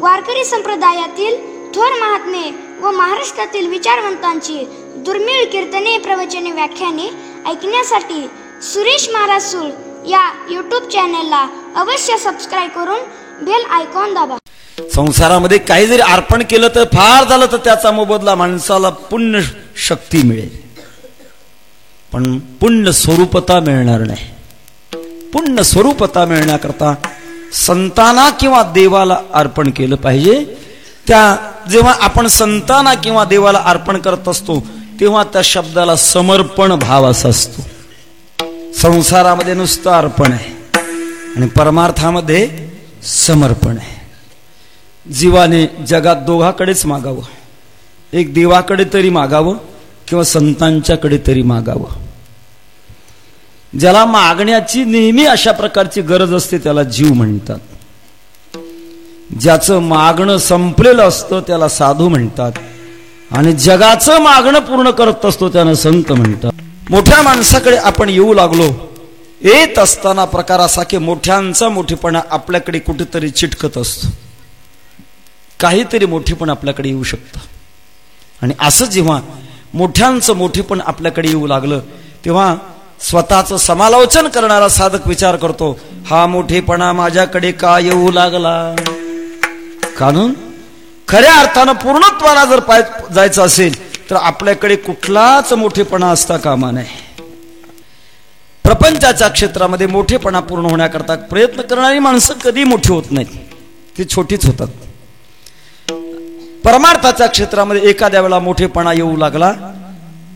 वारकरी संप्रदायातील थोर महात्मे व महाराष्ट्रातील विचारवंतांची दुर्मिळ कीर्तने, प्रवचने, व्याख्याने ऐकण्यासाठी सुरेश महाराज सूळ या यूट्यूब चॅनलला अवश्य सबस्क्राईब करून बेल आयकॉन दाबा. संसारामध्ये काही जरी अर्पण केलं तर फार झालं तर त्याचा मोबदला माणसाला पुण्य शक्ती मिळेल, पण पुण्य स्वरूपता मिळणार नाही. पुण्य स्वरूपता मिळण्याकरता संतांना किंवा देवाला अर्पण केलं पाहिजे. जेव्हा आपण संतांना किंवा देवाला अर्पण करत असतो तेव्हा त्या शब्दाला समर्पण भाव असा असतो. संसारामध्ये नुसतं अर्पण आहे आणि परमार्थामध्ये समर्पण आहे. जीवाने जगात दोघाकडेच मागावं, एक देवाकडे तरी मागावं किंवा संतांच्याकडे तरी मागावं. ज्याला मागण्याची नेहमी अशा प्रकारची गरज असते त्याला जीव म्हणतात. ज्याचं मागणं संपलेलं असतं त्याला साधू म्हणतात आणि जगाचं मागणं पूर्ण करत असतो त्यानं संत म्हणतात. मोठ्या माणसाकडे आपण येऊ लागलो, येत असताना प्रकार असा की मोठ्यांचा मोठेपणा आपल्याकडे कुठेतरी चिटकत असतो. काहीतरी मोठेपण आपल्याकडे येऊ शकतं आणि असं जेव्हा मोठ्यांचं मोठेपण आपल्याकडे येऊ लागलं तेव्हा स्वतःचं समालोचन करणारा साधक विचार करतो, हा मोठेपणा माझ्याकडे का येऊ लागला. कारण खऱ्या अर्थानं पूर्णत्वाला जर जायचं असेल तर आपल्याकडे कुठलाच मोठेपणा असता कामा नये. प्रपंचाच्या क्षेत्रामध्ये मोठेपणा पूर्ण होण्याकरता प्रयत्न करणारी माणसं कधी मोठी होत नाहीत, ती छोटीच होतात. परमार्थाच्या क्षेत्रामध्ये एखाद्या वेळा मोठेपणा येऊ लागला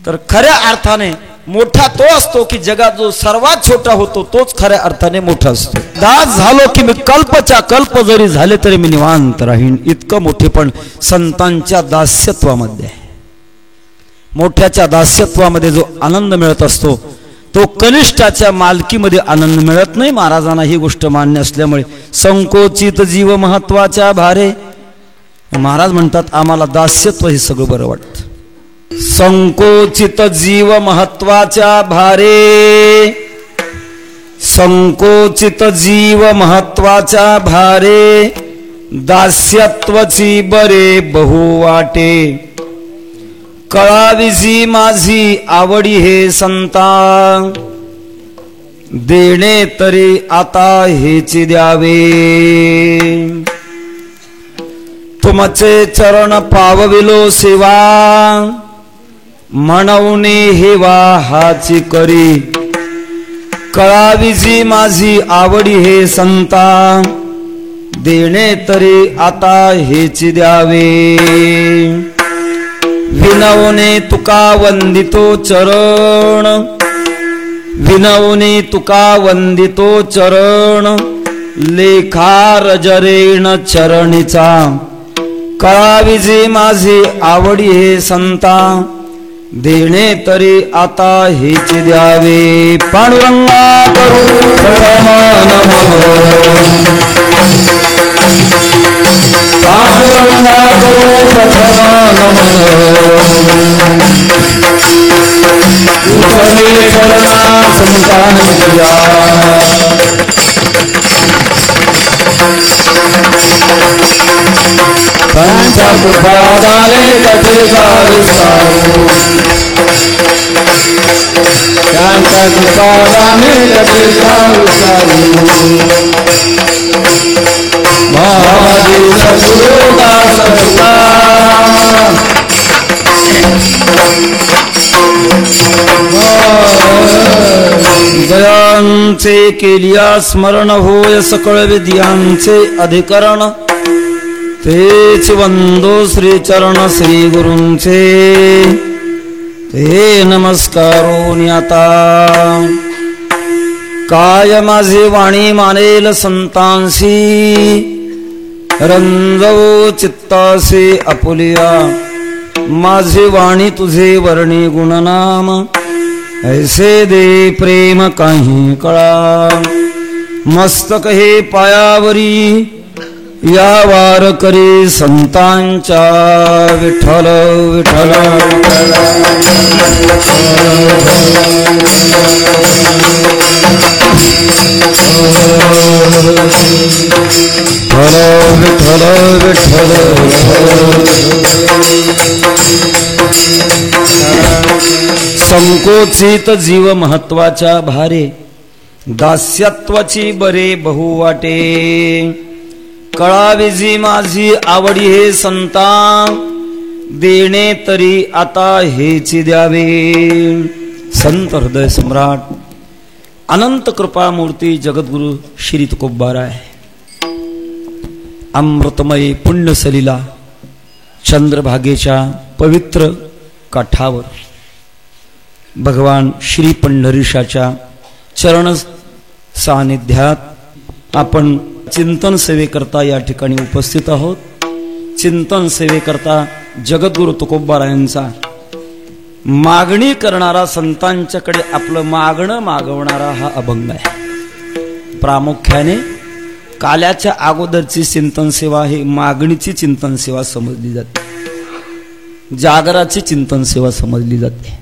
तर खऱ्या अर्थाने मोठा तो असतो की जगात जो सर्वात छोटा होतो तोच खऱ्या अर्थाने मोठा असतो. दास झालो की मी कल्पच्या कल्प जरी झाले तरी मी निवांत राहीन, इतकं मोठेपण संतांच्या दास्यत्वामध्ये आहे. मोठ्याच्या दास्यत्वामध्ये जो आनंद मिळत असतो तो कनिष्ठाच्या मालकीमध्ये आनंद मिळत नाही. महाराजांना ही गोष्ट मान्य असल्यामुळे संकोचित जीव महत्वाच्या भारे, महाराज म्हणतात आम्हाला दास्यत्व हे सगळं बरं वाटतं. संकोचित जीव महत्वाच्या भारे, संकोचित जीव महत्वाच्या भारे, दास्यत्वची बरे बहु वाटे, कळाविजी माझी आवडी हे संता, देणे तरी आता हेची द्यावे, तुमचे चरण पावविलो सेवा, म्हणवणे हेवा हाची करी, कळाविजी माझी आवडी हे संता, देणे तरी आता हेची द्यावे, विनवणे तुका वंदितो चरण, विनवणे तुका वंदितो चरण, लेखार जरेण चरणीचा, कळाविजी माझी आवडी हे संता, देणे तरी आता हेच द्यावे. पांडुरंगा करू प्रमाण पांडुरंगा करू प्रमाण उतरले चरणा संतान तुझ्या, पंचा कृपादाने कथेचा विसारू, त्यांचा कृपादाने कथेचा विसारू, महादेव सुरोदास तुला, दयांचे केलिया स्मरण होय सकळ विद्यांचे अधिकरण, तेच वंदो श्री चरण श्री गुरूंचे, ते नमस्कारो न्याता, काय माझे वाणी मानेल संतांसी, रंजवो चित्तासी आपुलिया, माझे वाणी तुझे वर्णी गुणनाम, ऐसे दे प्रेम काही कळा, मस्तक हे पायावरी, या वार करी संतांच्या विठ्ठल विठ्ठल. संकोचित जीव महत्वाच्या भारे, दास्यत्वाची बरे बहु वाटे. कळावी जी माझी आवडी हे संता, देणे तरी आता हेची द्यावे. संत हृदय सम्राट अनंत कृपा मूर्ती जगद्गुरु श्री तुकोबाराय अमृतमय पुण्य सलीला चंद्रभागेच्या पवित्र काठावर भगवान श्री पंढरीशाच्या चरण सानिध्यात आपण चिंतन सेवेकरता या ठिकाणी उपस्थित आहोत. चिंतन सेवेकरता जगद्गुरु तुकोबारायांचा मागणी करणारा, संतांच्याकडे आपलं मागणं मागवणारा हा अभंग आहे. प्रामुख्याने काल्याच्या अगोदरची चिंतन सेवा ही मागणीची चिंतन सेवा समजली जाते, जागराची चिंतन सेवा समजली जाते.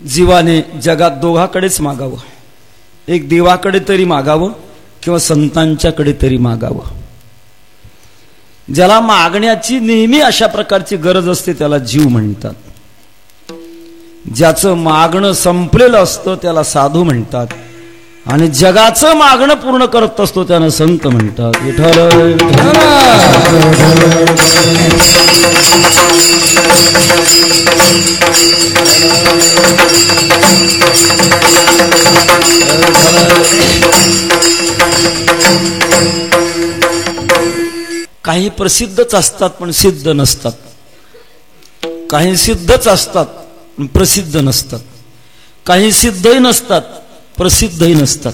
जीवाने जगात दोघाकडेच मागावं, एक देवाकडे तरी मागावं किंवा संतांच्याकडे तरी मागावं. ज्याला मागण्याची नेहमी अशा प्रकारची गरज असते त्याला जीव म्हणतात. ज्याचं मागणं संपलेलं असतं त्याला साधू म्हणतात, आणि जगाचं मागणं पूर्ण करत असतो त्यानं संत म्हणतात. विठ्ठल काही प्रसिद्धच असतात पण सिद्ध नसतात, काही सिद्धच असतात पण प्रसिद्ध नसतात, काही सिद्धही नसतात प्रसिद्धही नसतात.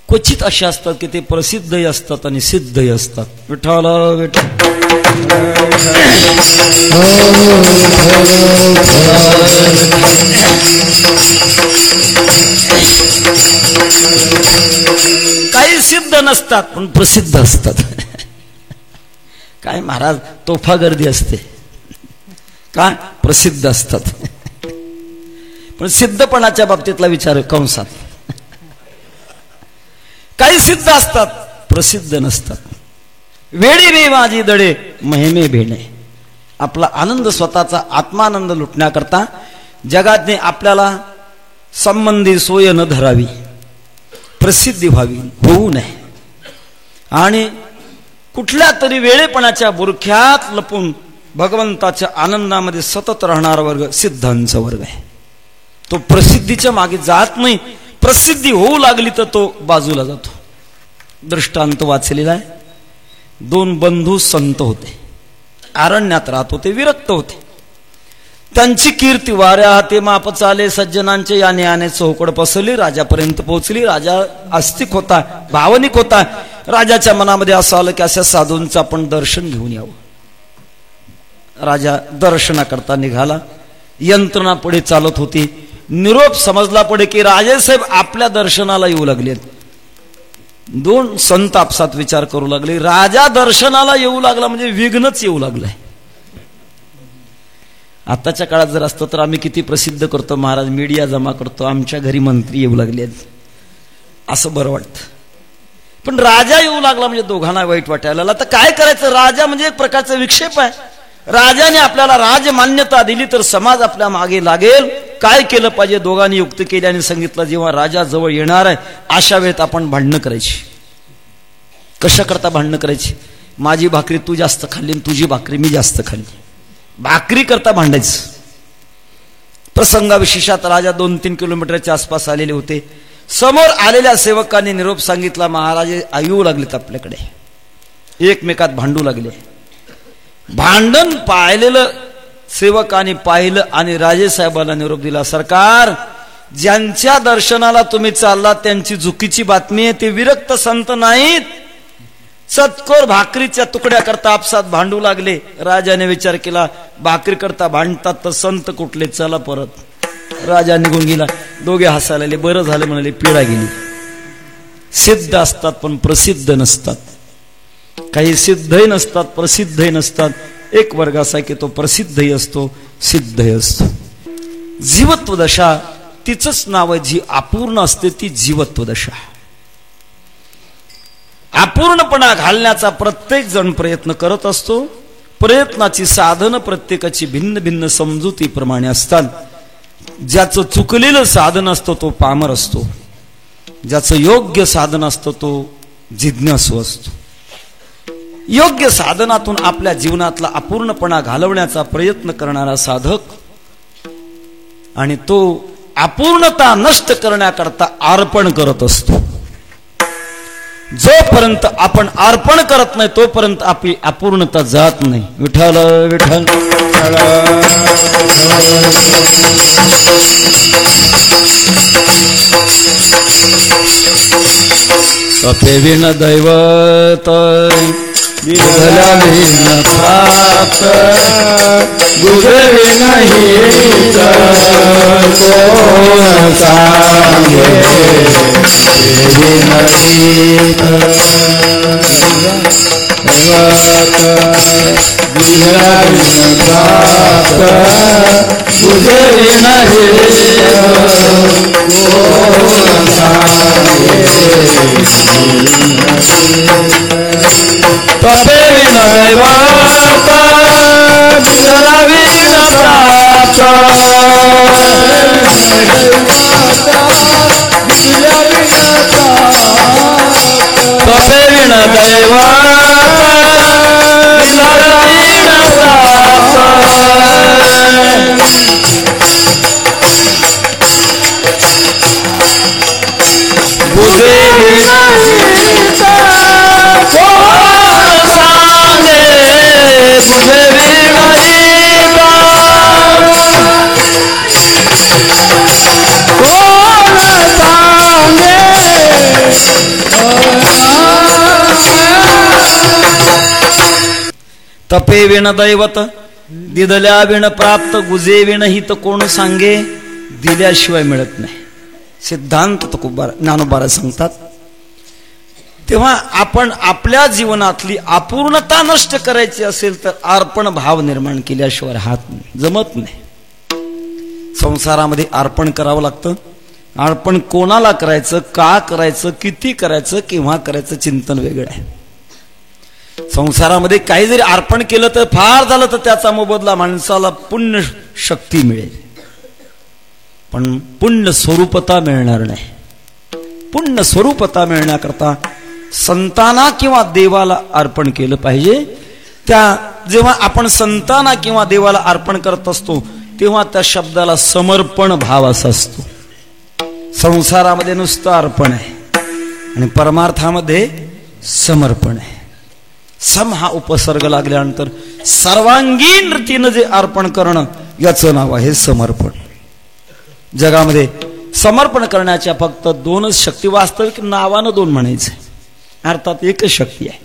क्वचित असे असतात की ते प्रसिद्धही असतात आणि सिद्धही असतात. विठ्ठल विठ्ठल काही सिद्ध नसतात पण प्रसिद्ध असतात. काय महाराज तोफा गर्दी असते, काय प्रसिद्ध असतात. पण सिद्धपणाच्या बाबतीतला विचार कंसात. काही सिद्ध असतात प्रसिद्ध नसतात. वेळी रे माझी दडे महिमे भेणे. आपला आनंद, स्वतःचा आत्मानंद लुटण्याकरता जगातने आपल्याला संबंधी सोय न धरावी, प्रसिद्धी व्हावी, होऊ नये. आणि कुठल्या तरी वेळेपणाच्या बुरख्यात लपून भगवंताच्या आनंदामध्ये सतत राहणारा वर्ग सिद्धांचा वर्ग आहे. तो प्रसिद्धीच्या मागे जात नाही. प्रसिद्धी होऊ लागली तर तो बाजूला जातो. दृष्टांत वाचलेला आहे. दोन बंधू संत होते, अरण्यात राहत होते, विरक्त होते. त्यांची कीर्ती वाऱ्या हाते माप चाले, सज्जनांचे याने याने चौकड पसरली, राजापर्यंत पोहोचली. राजा आस्तिक होता, भावनिक होता. राजाच्या मनामध्ये असं आलं की अशा साधूंचं आपण दर्शन घेऊन यावं. राजा दर्शनाकरता निघाला. यंत्रणा पुढे चालत होती. निरोप समजला पुढे की राजेसाहेब आपल्या दर्शनाला येऊ लागलेत. दोन संत आपसात विचार करू लागले, राजा दर्शनाला येऊ लागला म्हणजे विघ्नच येऊ लागलंय. आताच्या काळात जर असतं तर आम्ही किती प्रसिद्ध करतो महाराज, मीडिया जमा करतो, आमच्या घरी मंत्री येऊ लागले असं बरं वाटतं. पण राजा येऊ लागला म्हणजे दोघांना वाईट वाटायला लागलं. तर काय करायचं? राजा म्हणजे एक प्रकारचा विक्षेप आहे. राजाने आपल्याला राजमान्यता दिली तर समाज आपल्या मागे लागेल. काय केलं पाहिजे? दोघांनी युक्ती केली आणि सांगितलं, जेव्हा राजा जवळ येणार आहे अशा वेळेत आपण भांडणं करायची. कशा करता भांडणं करायची? माझी भाकरी तू जास्त खाल्ली, तुझी भाकरी मी जास्त खाल्ली, भाकरी करता भांडायचं. प्रसंगाविशेषात राजा 2-3 किलोमीटरच्या आसपास आलेले होते. समोर आलेल्या सेवकांनी निरोप सांगितला, महाराज येऊ लागलेत आपल्याकडे. एकमेकात भांडू लागले. भांडण पाहिलेलं सेवकांनी पाहिलं आणि राजेसाहेबांना निरोप दिला, सरकार, ज्यांच्या दर्शनाला तुम्ही चाललात त्यांची चुकीची बातमी आहे. ते विरक्त संत नाहीत, सत्कोर भाकरीच्या तुकड्या करता आपसात भांडू लागले. राजाने विचार केला, भाकरी करता भांडतात तर संत कुठले, चला परत. राजा निघून गेला. दोघे हसायला लागले. बरं झालं म्हणाले, पिढा गेली. सिद्ध असतात पण प्रसिद्ध नसतात. काही सिद्धही नसतात, प्रसिद्धही नसतात. एक वर्ग असा की तो प्रसिद्धही असतो, सिद्धही असतो. जीवत्व दशा तिचंच नाव आहे. जी अपूर्ण असते ती जीवत्व दशा. अपूर्णपणा घालण्याचा प्रत्येक जण प्रयत्न करत असतो. प्रयत्नाची साधनं प्रत्येकाची भिन्न भिन्न समजुतीप्रमाणे असतात. ज्याचं चुकलेलं साधन असतं तो पामर असतो, ज्याचं योग्य साधन असतं तो जिज्ञासू असतो. योग्य साधनातून आपल्या जीवनातला अपूर्णपणा घालवण्याचा प्रयत्न करणारा साधक आणि तो अपूर्णता नष्ट करण्याकरता अर्पण करत असतो. जोपर्यंत आपण अर्पण करत नाही तोपर्यंत आपली अपूर्णता जात नाही. विठ्ठल विठ्ठल तपे विण दैवत विठ्ठला विण प्राप्त गुरुविण हित कोण सांगे तपे विनय वार्ता विठला विण प्राप्त तपे विण दैवा तपे विण दैवत दिदल्या विण प्राप्त गुजे विण हित कोण सांगे. दिल्याशिवाय मिळत नाही. सिद्धांत ज्ञानोबा सांगतात. तेव्हा आपण आपल्या जीवनातली अपूर्णता नष्ट करायची असेल तर अर्पण भाव निर्माण केल्याशिवाय हात जमत नाही. संसारामध्ये अर्पण करावं लागतं. अर्पण कोणाला करायचं, का करायचं, किती करायचं, केव्हा करायचं चिंतन वेगळं आहे. संसारामध्ये काही जरी अर्पण केलं तर फार झालं तर त्याचा मोबदला माणसाला पुण्य शक्ती मिळेल, पण पुण्य स्वरूपता मिळणार नाही. पुण्य स्वरूपता मिळण्याकरता संतांना किंवा देवाला अर्पण केलं पाहिजे. जेव्हा आपण संतांना किंवा देवाला अर्पण करत असतो तेव्हा त्या शब्दाला समर्पण भाव असा असतो. संसारामध्ये नुसतं अर्पण आहे आणि परमार्थामध्ये समर्पण आहे. सम हा उपसर्ग लागल्यानंतर सर्वांगीण रीतीनं जे अर्पण करणं याचं नाव आहे समर्पण. जगामध्ये समर्पण करण्याच्या फक्त दोनच शक्ती, वास्तविक नावानं दोन म्हणायचे, अर्थात एकच शक्ती आहे.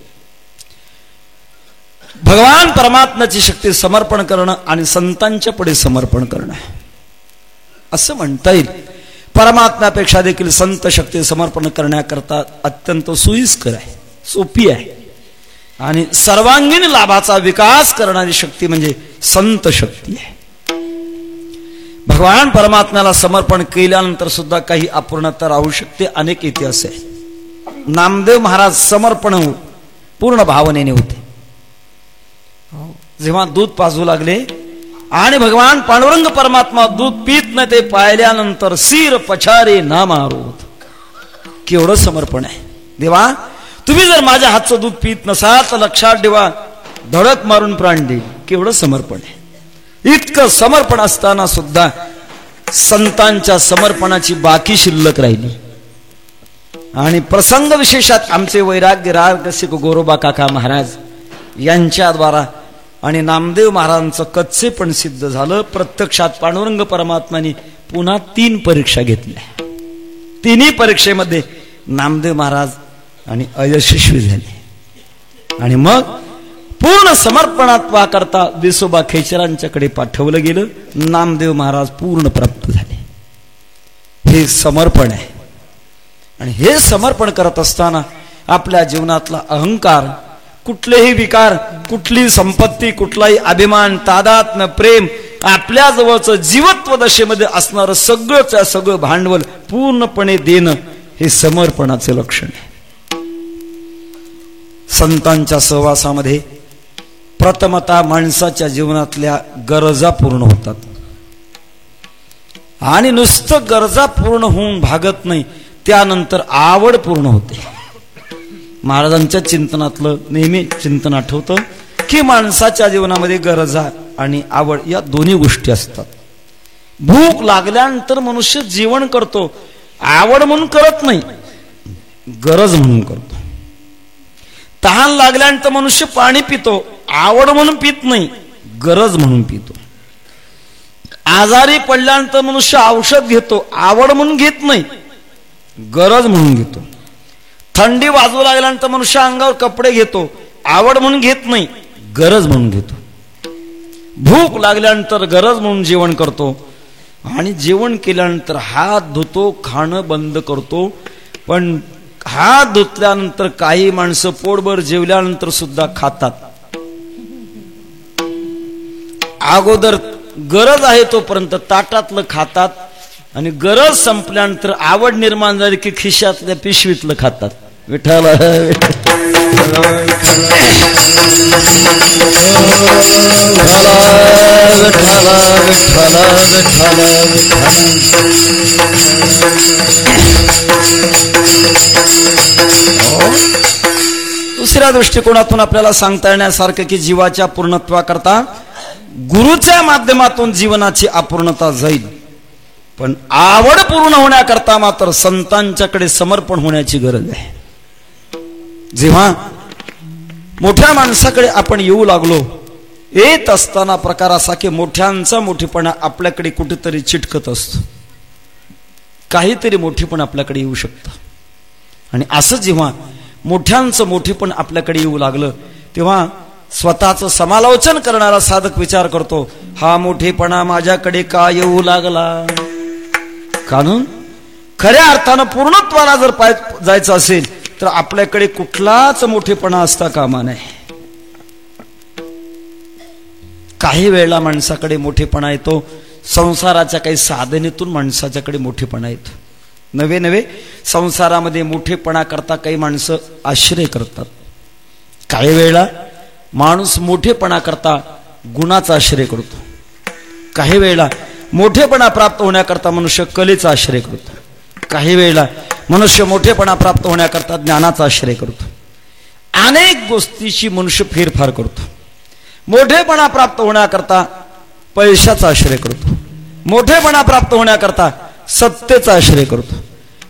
भगवान परमात्म्याची शक्ती समर्पण करणं आणि संतांच्या पुढे समर्पण करणं असं म्हणता येईल. परमात्म्यापेक्षा देखील संत शक्ती समर्पण करण्याकरता अत्यंत सोयीस्कर आहे, सोपी आहे आणि सर्वांगीण लाभाचा विकास करणारी शक्ती म्हणजे संत शक्ती आहे. भगवान परमात्म्याला समर्पण केल्यानंतर सुद्धा काही अपूर्णता राहू शकते. अनेक इतिहास आहे. नामदेव महाराज समर्पण पूर्ण भावनेने होते. जेव्हा दूध पाजू लागले आणि भगवान पांडुरंग परमात्मा दूध पीत नाही ते पाहिल्यानंतर सिर पछारे ना मारोत. केवढं समर्पण आहे. देवा, तुम्ही जर माझ्या हातचं दूध पीत नसाल तर लक्षात ठेवा धडक मारून प्राण देईल. केवढं समर्पण आहे. इतकं समर्पण असताना सुद्धा संतांच्या समर्पणाची बाकी शिल्लक राहिली. आणि प्रसंग विशेषात आमचे वैराग्य रागसिक गोरोबा काका महाराज यांच्याद्वारा आणि नामदेव महाराजांचं कच्चे पण सिद्ध झालं. प्रत्यक्षात पांडुरंग परमात्म्याने पुन्हा 3 परीक्षा घेतल्या. तिन्ही परीक्षेमध्ये नामदेव महाराज आणि अयशस्वी झाले आणि मग पूर्ण समर्पणात्वा करता विसोबा खेचरांच्याकडे पाठवलं गेलं. नामदेव महाराज पूर्ण प्राप्त झाले. हे समर्पण आहे. आणि हे समर्पण करत असताना आपल्या जीवनातला अहंकार, कुठलेही विकार, कुठली संपत्ती, कुठलाही अभिमान, तादात्म्य, प्रेम आपल्या जवळचं जीवत्व दशेमध्ये असणारं सगळं भांडवल पूर्णपणे देणं हे समर्पणाचे लक्षण आहे. संतांच्या सहवासामध्ये प्रथमतः माणसाच्या जीवनातल्या गरजा पूर्ण होतात आणि नुसतं गरजा पूर्ण होऊन भागत नाही, त्यानंतर आवड पूर्ण होते. महाराजांच्या चिंतनातलं नेहमी चिंतन आठवतं की माणसाच्या जीवनामध्ये गरजा आणि आवड या दोन्ही गोष्टी असतात. भूक लागल्यानंतर मनुष्य जेवण करतो, आवड म्हणून करत नाही, गरज म्हणून करतो. तहान लागल्यानंतर मनुष्य पाणी पितो, आवड म्हणून पित नाही, गरज म्हणून पितो. आजारी पडल्यानंतर मनुष्य औषध घेतो, आवड म्हणून घेत नाही, गरज म्हणून घेतो. थंडी वाजू लागल्यानंतर मनुष्य अंगावर कपडे घेतो, आवड म्हणून घेत नाही, गरज म्हणून घेतो. भूक लागल्यानंतर गरज म्हणून जेवण करतो आणि जेवण केल्यानंतर हात धुतो, खाणं बंद करतो. पण हात धुतल्यानंतर काही माणसं पोटभर जेवल्यानंतर सुद्धा खातात. अगोदर गरज आहे तोपर्यंत ताटातलं खातात आणि गरज संपल्यानंतर आवड निर्माण झाली की खिशातल्या पिशवीतलं खातात. विठ्ठल दुसऱ्या दृष्टिकोनातून आपल्याला सांगता येण्यासारखं की जीवाच्या पूर्णत्वाकरता गुरुच्या माध्यमातून जीवनाची अपूर्णता जाईल, पण आवड पूर्ण होण्याकरता मात्र संतांच्याकडे समर्पण होण्याची गरज आहे. जेव्हा मोठ्या माणसाकडे आपण येऊ लागलो, येत असताना प्रकार असा की मोठ्यांचा मोठेपणा आपल्याकडे कुठेतरी चिटकत असतो, काहीतरी मोठेपण आपल्याकडे येऊ शकतं. आणि असं जेव्हा मोठ्यांचं मोठेपण आपल्याकडे येऊ लागलं तेव्हा स्वतःचं समालोचन करणारा साधक विचार करतो, हा मोठेपणा माझ्याकडे का येऊ लागला? कारण खऱ्या अर्थानं पूर्णत्वाला जर जायचं असेल तर आपल्याकडे कुठलाच मोठेपणा असता कामा नये. काही वेळेला माणसाकडे मोठेपणा येतो, संसाराच्या काही साधनेतून माणसाच्याकडे मोठेपणा येतो. नवे नवे संसारामध्ये मोठेपणा करता काही माणसं आश्रय करतात. काही वेळेला माणूस मोठेपणा करता गुणाचा आश्रय करतो. काही वेळेला मोठेपणा प्राप्त होण्याकरता मनुष्य कलेचा आश्रय करतो. काही वेळेला मनुष्य मोठेपणा प्राप्त होण्याकरता ज्ञानाचा आश्रय करतो. अनेक गोष्टीची मनुष्य फेरफार करतो. मोठेपणा प्राप्त होण्याकरता पैशाचा आश्रय करतो. मोठेपणा प्राप्त होण्याकरता सत्तेचा आश्रय करतो.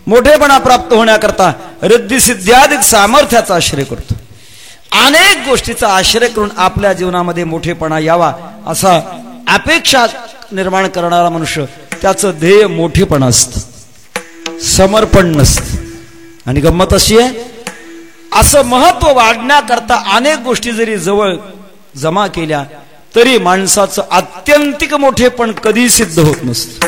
मोठेपणा प्राप्त होण्याकरता रिद्धिसिद्ध्यादिक सामर्थ्याचा आश्रय करतो. अनेक गोष्टीचा आश्रय करून आपल्या जीवनामध्ये मोठेपणा यावा असा अपेक्षा निर्माण करणारा मनुष्य, त्याचं ध्येय मोठेपणा असतं, समर्पण नसतं. आणि गंमत अशी आहे, असं महत्व वाढण्याकरता अनेक गोष्टी जरी जवळ जमा केल्या तरी माणसाचं आत्यंतिक मोठेपण कधी सिद्ध होत नसतं.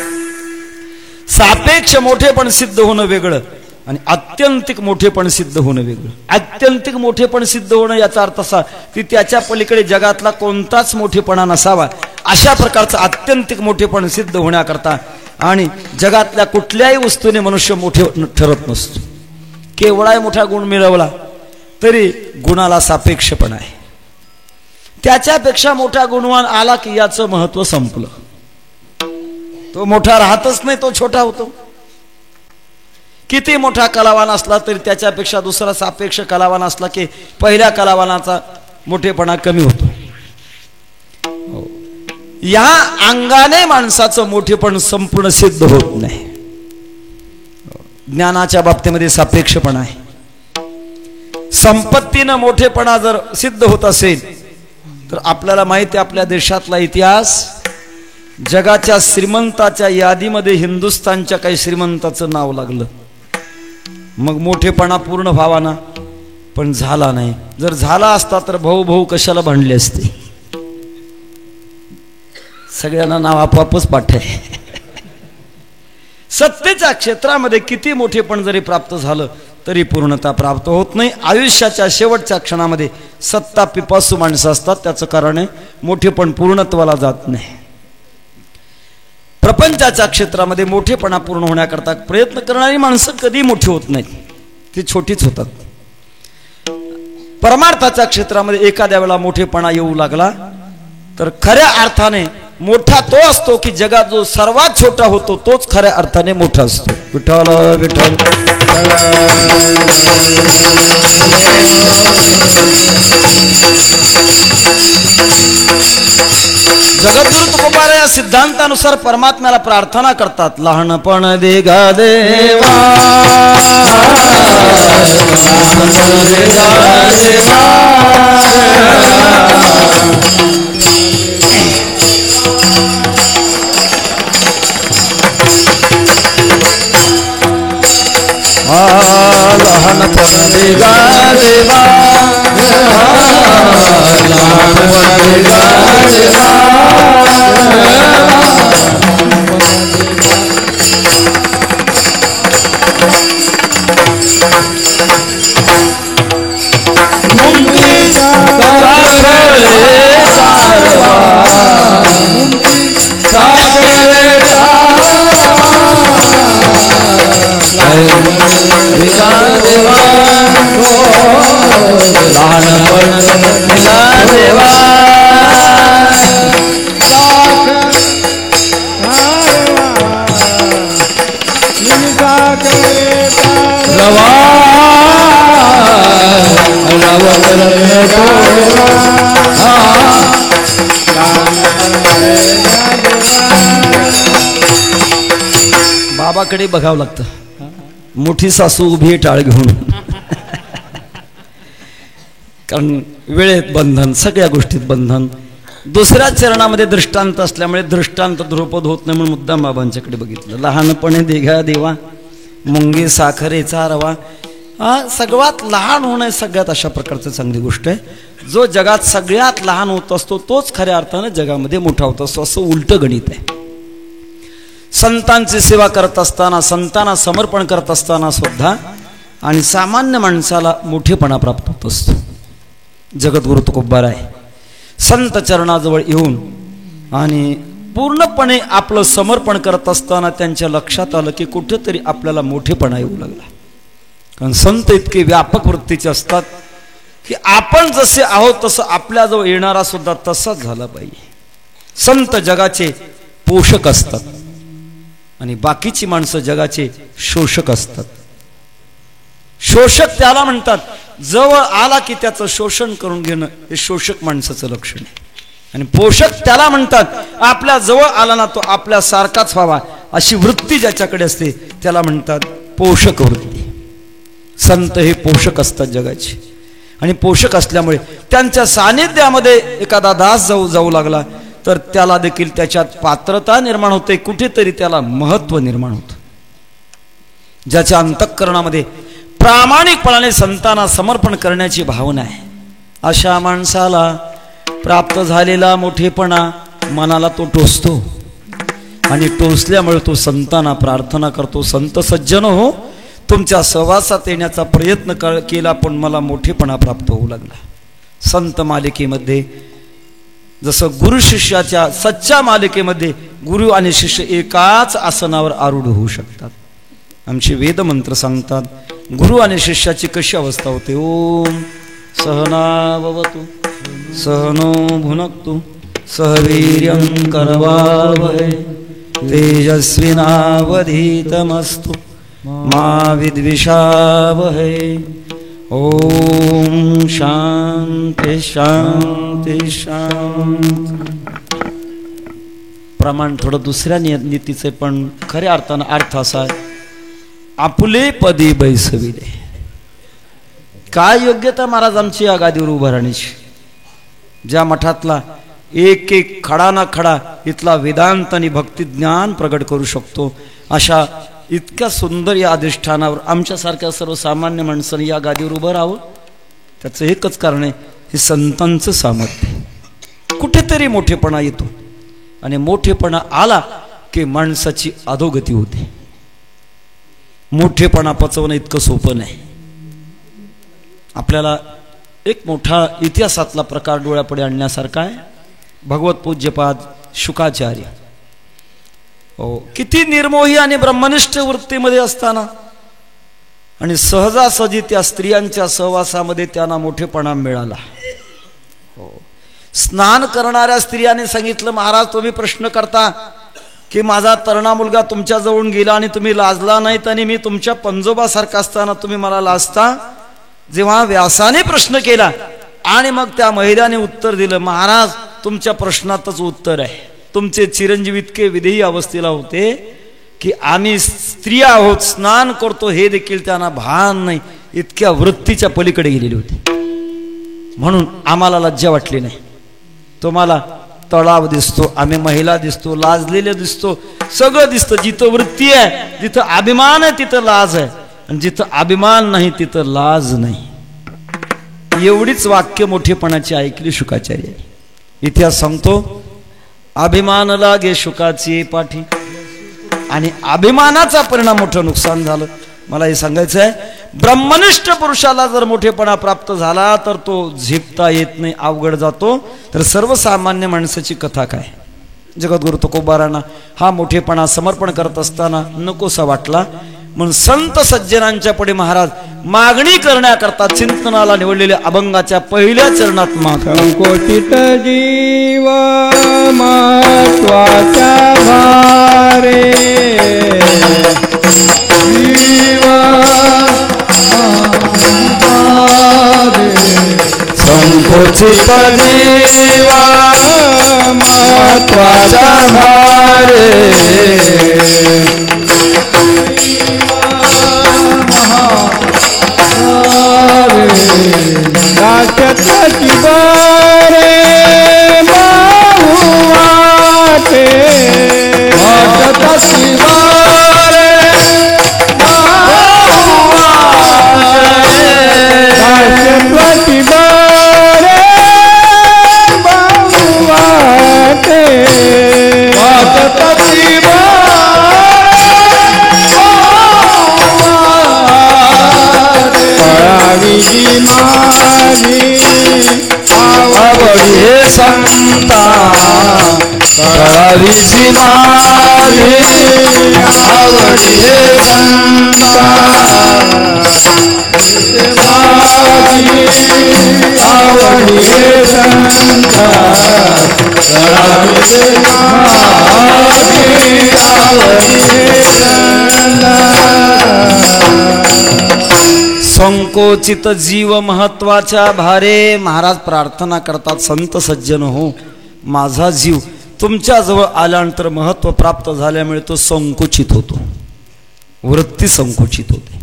सापेक्ष मोठेपण सिद्ध होणं वेगळं आणि आत्यंतिक मोठेपण सिद्ध होणं वेगळं. आत्यंतिक मोठेपण सिद्ध होणं याचा अर्थ असा की त्याच्या पलीकडे जगातला कोणताच मोठेपणा नसावा, अशा प्रकारचं आत्यंतिक मोठेपण सिद्ध होण्याकरता आणि जगातल्या कुठल्याही वस्तूने मनुष्य मोठे ठरत नसतो. केवढाही मोठा गुण मिळवला तरी गुणाला सापेक्षपणा आहे. त्याच्यापेक्षा मोठा गुणवान आला की याचं महत्व संपलं. तो मोठा राहतच नाही, तो छोटा होतो. किती मोठा कलावान असला तरी त्याच्यापेक्षा दुसरा सापेक्ष कलावान असला की पहिल्या कलावानाचा मोठेपणा कमी होतो. या अंगाने माणसाचं मोठेपण संपूर्ण सिद्ध होत नाही. ज्ञानाच्या बाबतीमध्ये सापेक्षपणा आहे. संपत्तीनं मोठेपणा जर सिद्ध होत असेल तर आपल्याला माहिती आहे, आपल्या देशातला इतिहास, जगाच्या श्रीमंताच्या यादीमध्ये हिंदुस्थानच्या काही श्रीमंताचं नाव लागलं. मग मोठेपणा पूर्ण व्हावा ना, पण झाला नाही. जर झाला असता तर भाऊ भाऊ कशाला भांडले असते. सगळ्यांना नाव आपोआपच पाठ आहे. सत्तेच्या क्षेत्रामध्ये किती मोठेपण जरी प्राप्त झालं तरी पूर्णता प्राप्त होत नाही. आयुष्याच्या शेवटच्या क्षणामध्ये सत्ता पिपासू माणसं असतात. त्याचं कारण आहे मोठेपण पूर्णत्वाला जात नाही. प्रपंचाच्या क्षेत्रामध्ये मोठेपणा पूर्ण होण्याकरता प्रयत्न करणारी माणसं कधी मोठी होत नाहीत, ती छोटीच होतात. परमार्थाच्या क्षेत्रामध्ये एखाद्या वेळा मोठेपणा येऊ लागला तर खऱ्या अर्थाने मोठा तो असतो की जगात जो सर्वात छोटा होतो तोच खऱ्या अर्थाने मोठा असतो. विठ्ठल विठ्ठल. जगद्गुरु तुकोबारा या सिद्धांतानुसार परमात्म्याला प्रार्थना करतात. लहानपण दे गा देवा, लहानपण दे गा देवा, लहानपण दे गा देवा. बाबाकडे बघावं लागतं. मोठी सासू उभी टाळ घेऊन, कारण वेळेत बंधन, सगळ्या गोष्टीत बंधन. दुसऱ्या चरणामध्ये दृष्टांत असल्यामुळे दृष्टांत ध्रुपद होत नाही म्हणून मुद्दाम बाबांच्याकडे बघितलं. लहानपणे देघा देवा, मुंगी साखरेचा रवा. हा सगळ्यात लहान होणं सगळ्यात अशा प्रकारचं चांगली गोष्ट आहे. जो जगात सगळ्यात लहान होत असतो तोच खऱ्या अर्थाने जगामध्ये मोठा होत असतो, असं उलटं गणित आहे. संतांची सेवा करत असताना, संतांना समर्पण करत असताना सुद्धा आणि सामान्य माणसाला मोठेपणा प्राप्त होत असतो. जगद्गुरु तुकोबार आहे संत चरणाजवळ येऊन आणि पूर्णपणे आपलं समर्पण करत असताना त्यांच्या लक्षात आलं की कुठेतरी आपल्याला मोठेपणा येऊ लागला. कारण संत इतके व्यापक वृत्तीचे असतात की आपण जसे आहोत तसं आपल्याजवळ येणारा सुद्धा तसाच झाला पाहिजे. संत जगाचे पोषक असतात आणि बाकीची माणसं जगाचे शोषक असतात. शोषक त्याला म्हणतात जवळ आला की त्याचं शोषण करून घेणं, हे शोषक माणसाचं लक्षण आहे. आणि पोषक त्याला म्हणतात आपल्या जवळ आला ना तो आपल्या सारखाच व्हावा अशी वृत्ती ज्याच्याकडे असते त्याला म्हणतात पोषक वृत्ती. संत हे पोषक असतात जगाचे, आणि पोषक असल्यामुळे त्यांच्या सानिध्यामध्ये एखादा दास जाऊ लागला तर त्याला देखील त्याच्यात पात्रता निर्माण होते, कुठेतरी त्याला महत्व निर्माण होतं. ज्याच्या अंतःकरणामध्ये प्रामाणिकपणाने संतांना समर्पण करण्याची भावना आहे, अशा माणसाला प्राप्त झालेला मोठेपणा मनाला तो टोचतो आणि टोचल्यामुळे तो संतांना प्रार्थना करतो, संत सज्जन हो, तुमच्या सहवासात येण्याचा प्रयत्न केला पण मला मोठेपणा प्राप्त होऊ लागला. संत मालिकेमध्ये जसं गुरु शिष्याच्या सच्च्या मालिकेमध्ये गुरु आणि शिष्य एकाच आसनावर आरूढ होऊ शकतात. आमचे वेद मंत्र सांगतात गुरु आणि शिष्याची कशी अवस्था होते. ओम सहनावतु सहनो भुनक्तु सह वीर्यं करवावहै तेजस्विनावधीतमस्तु मा विद्विषावहै. ओम शांती शांती शांती. प्रमाण थोडं दुसऱ्या नीतीचे पण खऱ्या अर्थानं अर्थ असा आहे आपुले पदी बैसविले. काय योग्यता महाराज आमची या गादीवर उभं राहण्याची. ज्या मठातला एक एक खडा ना खडा इथला वेदांत आणि भक्ती ज्ञान प्रगट करू शकतो, अशा इतक्या सुंदर या अधिष्ठानावर आमच्यासारख्या सर्वसामान्य माणसाने या गादीवर उभं राहावं. त्याचं एकच कारण आहे, हे संतांचं सामर्थ्य. कुठेतरी मोठेपणा येतो आणि मोठेपणा आला की माणसाची अधोगती होते. मोठेपणा पचवणं इतकं सोपं नाही. आपल्याला एक मोठा इतिहासातला प्रकार डोळ्यापुढे आणण्यासारखा आहे. भगवत पूज्यपाद शुकाचार्य हो, किती निर्मोही आणि ब्रह्मनिष्ठ वृत्तीमध्ये असताना आणि सहजासहजी त्या स्त्रियांच्या सहवासामध्ये त्यांना मोठेपणा मिळाला. हो, स्नान करणाऱ्या स्त्रियांनी सांगितलं, महाराज तुम्ही प्रश्न करता की माझा तरुणा मुलगा तुमच्या जवळून गेला आणि तुम्ही लाजला नाहीत आणि मी तुमच्या पंजोबासारखा असताना तुम्ही मला लाजता. जेव्हा व्यासाने प्रश्न केला आणि मग त्या महिलाने उत्तर दिलं, महाराज तुमच्या प्रश्नातच उत्तर आहे. तुमचे चिरंजीव इतके विधेयी अवस्थेला होते की आम्ही स्त्रिया आहोत, स्नान करतो हे देखील त्यांना भान नाही, इतक्या वृत्तीच्या पलीकडे गेलेले होते. म्हणून आम्हाला लज्जा वाटली नाही. तुम्हाला तळाव दिसतो, आम्ही महिला दिसतो, लाजलेले दिसतो, सगळं दिसतं. जिथं वृत्ती आहे, जिथं अभिमान आहे तिथं लाज आहे, आणि जिथं अभिमान नाही तिथं लाज नाही. एवढीच वाक्य मोठेपणाची ऐकली शुकाचार्य. इतिहास सांगतो, अभिमान लागे शुकाची पाठी, आणि अभिमानाचा परिणाम मोठं नुकसान झालं. मला हे सांगायचं आहे, ब्रह्मनिष्ठ पुरुषाला जर मोठेपणा प्राप्त झाला तर तो झेपता येत नाही, अवघड जातो. तर सर्वसामान्य माणसाची कथा काय, जगद्गुरु तुकोबारांना हा मोठेपणा समर्पण करत असताना नकोसा वाटला. म्हणून संत सज्जनांच्या पुढे महाराज मागणी करण्याकरता चिंतनाला निवडलेल्या अभंगाच्या पहिल्या चरणात संकोचित जीव महत्वाचा भारे, जीव संकोचित जीव महत्वाचा भारे, राक्षसाची बारे माहुवाटे, राक्षसाची बारे माहुवाटे, राक्षसाची बारे माहुवाटे, राक्षसाची पळावी माझी आवडी हे संता, पळावीची माझी आवडी हे संता, आवडी हे संता, पळावीची माझी आवडी हे संता. संकोचित जीव महत्वाच्या भारे. महाराज प्रार्थना करतात, संत सज्जन हो, माझा जीव तुमच्याजवळ आल्यानंतर महत्व प्राप्त झाल्यामुळे तो संकुचित होतो, वृत्ती संकुचित होते.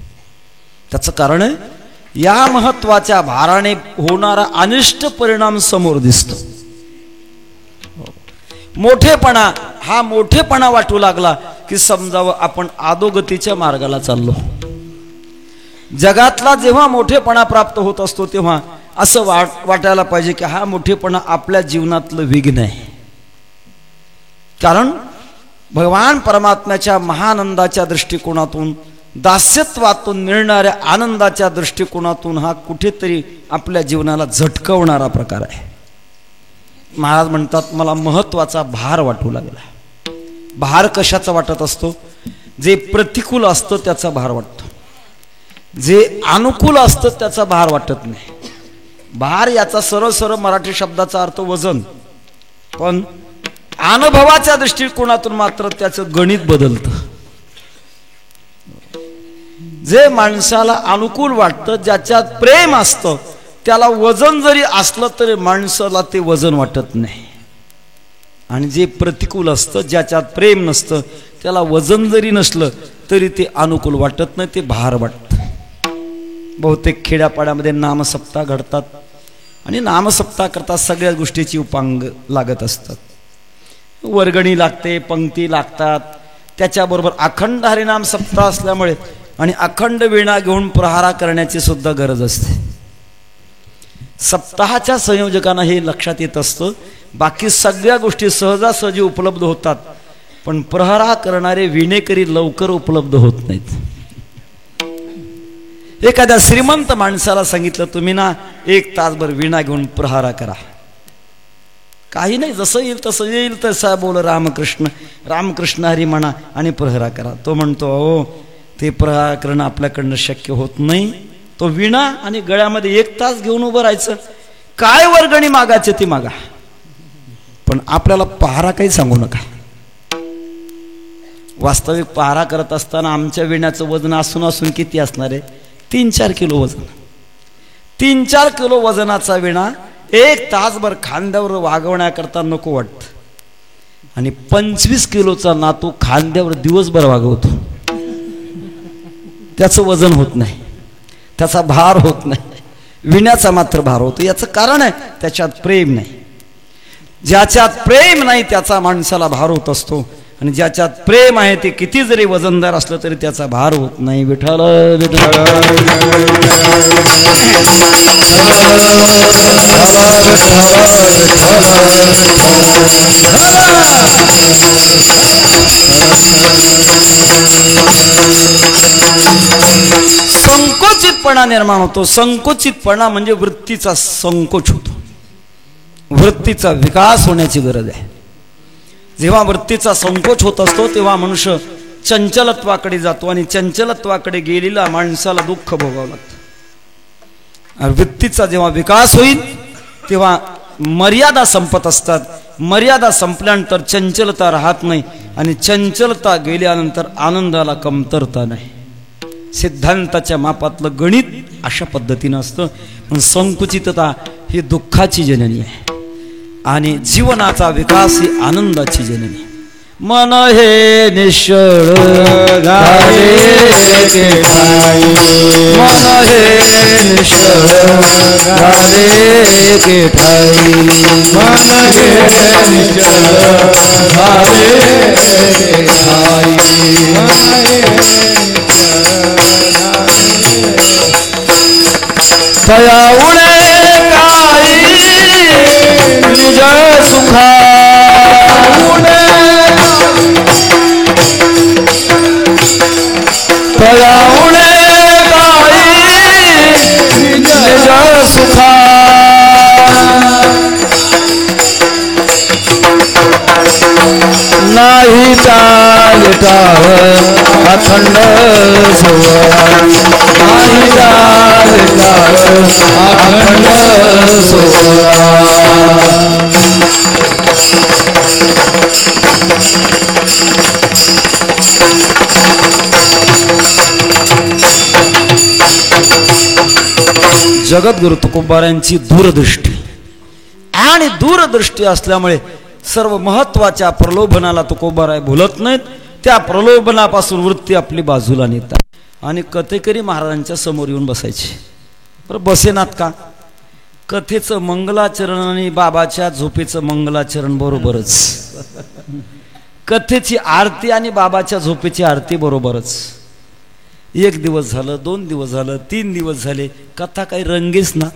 त्याचं कारण आहे, या महत्वाच्या भाराने होणारा अनिष्ट परिणाम समोर दिसतो. मोठेपणा, हा मोठेपणा वाटू लागला की समजावं आपण अधोगतीच्या मार्गाला चाललो. जगातला जेव्हा मोठेपणा प्राप्त होत असतो तेव्हा असं वाटायला पाहिजे की हा मोठेपणा आपल्या जीवनातलं विघ्न आहे. कारण भगवान परमात्म्याच्या महानंदाच्या दृष्टिकोनातून, दास्यत्वातून मिळणाऱ्या आनंदाच्या दृष्टिकोनातून हा कुठेतरी आपल्या जीवनाला झटकवणारा प्रकार आहे. महाराज म्हणतात, मला महत्वाचा भार वाटू लागला. भार कशाचा वाटत असतो? जे प्रतिकूल असतं त्याचा भार वाटतो, जे अनुकूल असतं त्याचा भार वाटत नाही. भार याचा सरळ सरळ मराठी शब्दाचा अर्थ वजन, पण अनुभवाच्या दृष्टिकोनातून मात्र त्याचं गणित बदलतं. जे माणसाला अनुकूल वाटतं, ज्याच्यात प्रेम असतं, त्याला वजन जरी असलं तरी माणसाला ते वजन वाटत नाही. आणि जे प्रतिकूल असतं, ज्याच्यात प्रेम नसतं, त्याला वजन जरी नसलं तरी ते अनुकूल वाटत नाही, ते भार वाटतं. बहुतेक खेड्यापाड्यामध्ये नामसप्ताह घडतात आणि नामसप्ताह करता सगळ्या गोष्टीची उपांग लागत असतात. वर्गणी लागते, पंक्ती लागतात, त्याच्याबरोबर अखंड हरिनाम सप्ताह असल्यामुळे आणि अखंड वीणा घेऊन प्रहारा करण्याची सुद्धा गरज असते. सप्ताहाच्या संयोजकांना हे लक्षात येत असतं. बाकी सगळ्या गोष्टी सहजासहजी उपलब्ध होतात, पण प्रहारा करणारे वीणेकरी लवकर उपलब्ध होत नाहीत. एखाद्या श्रीमंत माणसाला सांगितलं, तुम्ही ना 1 तासभर वीणा घेऊन प्रहारा करा, काही नाही, जसं येईल तसं येईल तसं बोल रामकृष्ण. रामकृष्ण हरी म्हणा आणि प्रहरा करा. तो म्हणतो हो ते प्रहार करणं आपल्याकडनं शक्य होत नाही. तो विणा आणि गळ्यामध्ये 1 तास घेऊन उभं राहायचं. काय वर्गणी मागायचे ती मागा, पण आपल्याला पहारा काही सांगू नका. वास्तविक पहारा करत असताना आमच्या विण्याचं वजन असून असून किती असणार आहे? 3-4 किलो वजन. 3-4 किलो वजनाचा विणा 1 तासभर खांद्यावर वागवण्याकरता नको वाटत, आणि 25 किलोचा नातू खांद्यावर दिवसभर वागवतो. त्याचं वजन होत नाही, त्याचा भार होत नाही, विण्याचा मात्र भार होतो. याचं कारण आहे त्याच्यात प्रेम नाही. ज्याच्यात प्रेम नाही त्याचा माणसाला भार होत असतो, आणि ज्याच्यात प्रेम आहे ते किती जरी वजनदार असलं तरी त्याचा भार होत नाही. विठ्ठल विठ्ठल. संकोचितपणा निर्माण होतो. संकोचितपणा म्हणजे वृत्तीचा संकोच होतो. वृत्तीचा विकास होण्याची गरज आहे. जेव्हा वृत्तीचा संकोच होत असतो तेव्हा मनुष्य चंचलत्वाकडे जातो, आणि चंचलत्वाकडे गेलेला माणसाला दुःख भोगावं लागतं. वृत्तीचा जेव्हा विकास होईल तेव्हा मर्यादा संपत असतात. मर्यादा संपल्यानंतर चंचलता राहत नाही, आणि चंचलता गेल्यानंतर आनंदाला कमतरता नाही. सिद्धांताच्या मापातलं गणित अशा पद्धतीनं असतं. पण संकुचितता ही दुःखाची जननी आहे, आणि जीवनाचा विकास ही आनंदाची जननी. मन हे निश्चळ झाले के ठाई, मन हे निश्चळ झाले के ठाई, मन हे निश्चळ झाले के ठाई. तया उणे काही निज सुखा, तया उणे काही निज सुखा. नाही चालताव अखंड सोहळा, नाही चालताव अखंड सोहळा. जगद्गुरु तुकोबारायांची दूरदृष्टी, आणि दूरदृष्टी असल्यामुळे सर्व महत्वाच्या प्रलोभनाला तुकोबाराय भुलत नाहीत. त्या प्रलोभनापासून वृत्ती आपली बाजूला नेतात, आणि कथेकरी महाराजांच्या समोर येऊन बसायचे. बरं बसेनात का? कथेचं मंगलाचरण आणि बाबाच्या झोपेचं मंगलाचरण बरोबरच. कथेची आरती आणि बाबाच्या झोपेची आरती बरोबरच. 1 दिवस झालं, 2 दिवस झालं, 3 दिवस झाले, कथा काही रंगेच ना.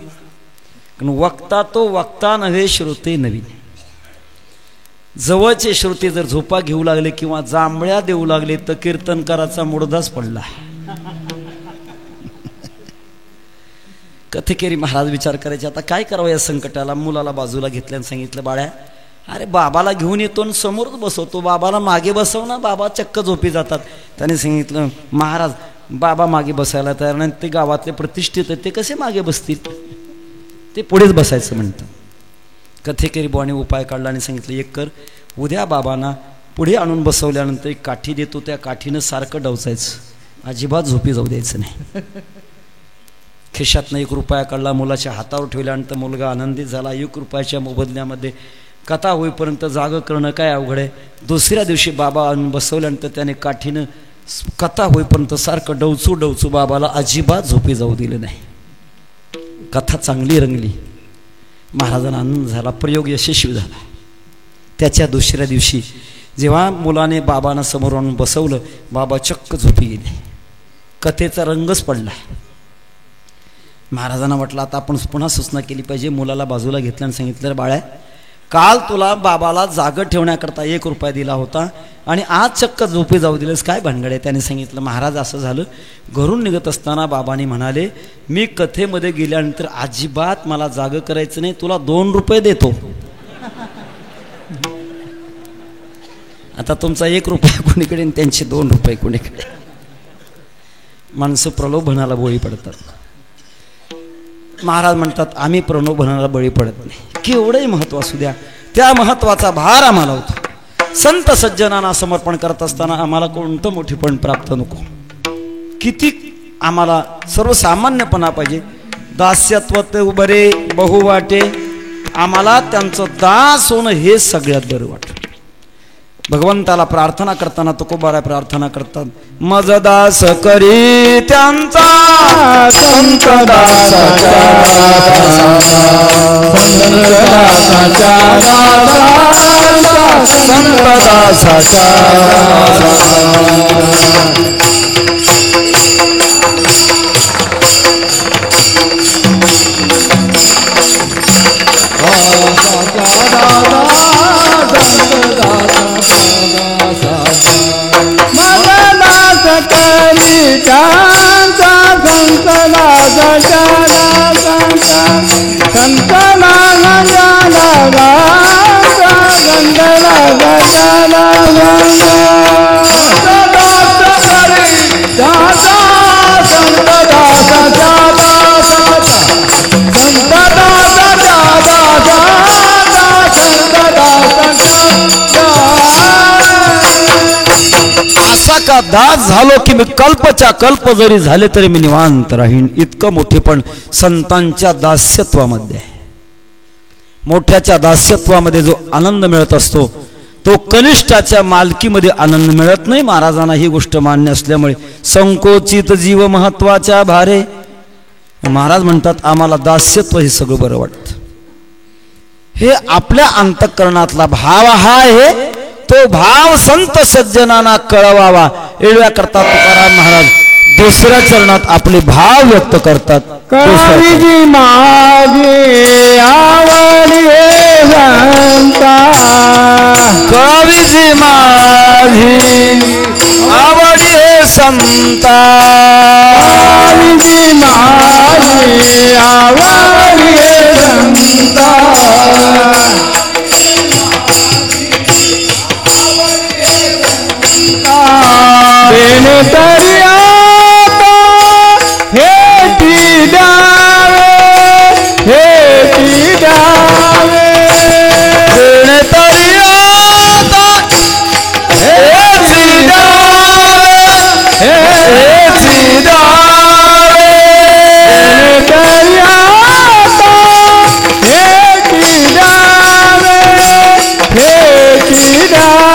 वक्ता तो वक्ता नव्हे, श्रोते नवीन. जवळचे श्रोते जर झोपा घेऊ लागले किंवा जांभळ्या देऊ लागले तर कीर्तनकाराचा मुडदाच पडला. कथेकरी महाराज विचार करायचे, आता काय करावं या संकटाला. मुलाला बाजूला घेतल्यानं सांगितलं, बाळ्या अरे बाबाला घेऊन येतो आणि समोरच बसवतो, बाबाला मागे बसव ना. बाबा चक्क झोपी जातात. त्याने सांगितलं, महाराज बाबा मागे बसायला तयार नाही, ते गावातले प्रतिष्ठित आहेत, ते कसे मागे बसतील, ते पुढेच बसायचं म्हणतं. कथेकरी बुवाने उपाय काढला आणि सांगितलं, एक कर, उद्या बाबांना पुढे आणून बसवल्यानंतर एक काठी देतो, त्या काठीनं सारखं डवचायचं, अजिबात झोपी जाऊ द्यायचं नाही. खिशातनं 1 रुपया काढला, मुलाच्या हातावर ठेवल्यानंतर मुलगा आनंदित झाला. 1 रुपयाच्या मोबदल्यामध्ये कथा होईपर्यंत जागं करणं काय अवघड आहे. दुसऱ्या दिवशी बाबा आणून बसवल्यानंतर त्याने काठीनं कथा होईपर्यंत सारखं डवचू डवचू बाबाला अजिबात झोपी जाऊ दिलं नाही. कथा चांगली रंगली, महाराजांना आनंद झाला, प्रयोग यशस्वी झाला. त्याच्या दुसऱ्या दिवशी जेव्हा मुलाने बाबांना समोर आणून बसवलं, बाबा चक्क झोपी गेले. कथेचा रंगच पडला. महाराजांना वाटलं आता आपण पुन्हा सूचना केली पाहिजे. मुलाला बाजूला घेतलं आणि सांगितलं, बाळ्या काल तुला बाबाला जागं ठेवण्याकरता 1 रुपया दिला होता आणि आज चक्क झोपी जाऊ दिलंस, काय भानगड आहे. त्याने सांगितलं, महाराज असं झालं, घरून निघत असताना बाबांनी म्हणाले, मी कथेमध्ये गेल्यानंतर अजिबात मला जागं करायचं नाही, तुला 2 रुपये देतो. आता तुमचा 1 रुपया कोणीकडे आणि त्यांचे 2 रुपये कोणीकडे. माणसं प्रलोभनाला बळी पडतात. महाराज म्हणतात आम्ही प्रलोभनाला बळी पडत नाही. केवढंही महत्व असू द्या, त्या महत्वाचा भार आम्हाला होतो. संत सज्जनांना समर्पण करत असताना आम्हाला कोणतं मोठेपण प्राप्त नको. किती आम्हाला सर्वसामान्यपणा पाहिजे. दास्यत्व ते बरे बहुवाटे, आम्हाला त्यांचं दास होणं हे सगळ्यात बरं वाटतं. भगवंताला प्रार्थना करताना तुकोबारा प्रार्थना करतात, मज दास करी त्यांचा संत दासाच्या संत दासाच्या असा का दास झालो की मी कल्पच्या कल्प जरी झाले तरी मी निवांत राहीन. इतकं मोठेपण संतांच्या दास्यत्वामध्ये आहे. मोठ्याच्या दास्यत्वामध्ये जो आनंद मिळत असतो तो कनिष्ठाच्या मालकीमध्ये आनंद मिळत नाही. महाराजांना ही गोष्ट मान्य असल्यामुळे संकोचित जीव महत्वाच्या भारे. महाराज म्हणतात आम्हाला दास्यत्व हे सगळं बरं वाटतं. हे आपल्या अंतःकरणातला भाव हा आहे. तो भाव संत सज्जनांना कळवावा एवढ्या करता तुकाराम महाराज दुसऱ्या चरणात आपले भाव व्यक्त करतात. कविजी माझी आवडी संता, कविजी माझी आवडी संता, कविजी माझी आवडी संता, बेने तरी आता हेटी द्यावे, हेटी द्यावे, बेने तरी आता हेटी द्यावे, हेटी द्यावे, बेने तरी आता हेटी द्यावे, हेटी द्यावे.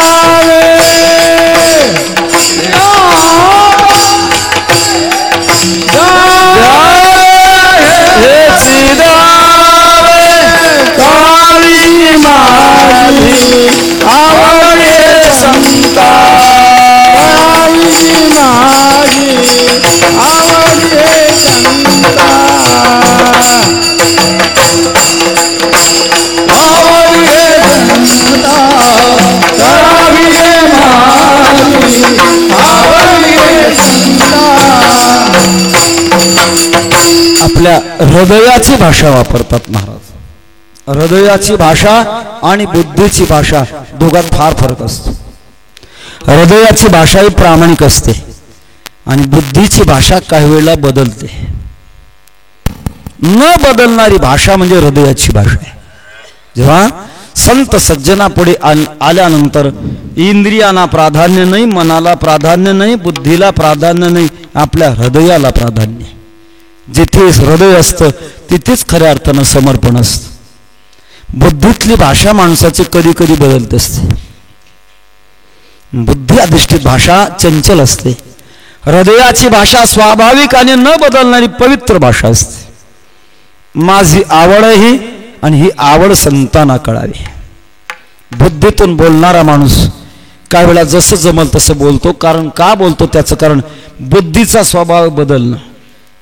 आपल्या हृदयाची भाषा वापरतात महाराज. हृदयाची भाषा आणि बुद्धीची भाषा दोघात फार फरक असतो. हृदयाची भाषा ही प्रामाणिक असते आणि बुद्धीची भाषा काही वेळेला बदलते. न बदलणारी भाषा म्हणजे हृदयाची भाषा आहे. जेव्हा संत सज्जना पुढे आल्यानंतर इंद्रियांना प्राधान्य नाही, मनाला प्राधान्य नाही, बुद्धीला प्राधान्य नाही, आपल्या हृदयाला प्राधान्य. जिथे हृदय असतं तिथेच खऱ्या अर्थानं समर्पण असतं. बुद्धीतली भाषा माणसाची कधी कधी बदलत असते. बुद्धी अधिष्ठित भाषा चंचल असते. हृदयाची भाषा स्वाभाविक आणि न बदलणारी पवित्र भाषा असते. माझी आवड ही आणि ही आवड संतांना कळावी. बुद्धीतून बोलणारा माणूस काही वेळा जसं जमल तसं बोलतो. कारण का बोलतो त्याचं कारण बुद्धीचा स्वभाव बदलणं.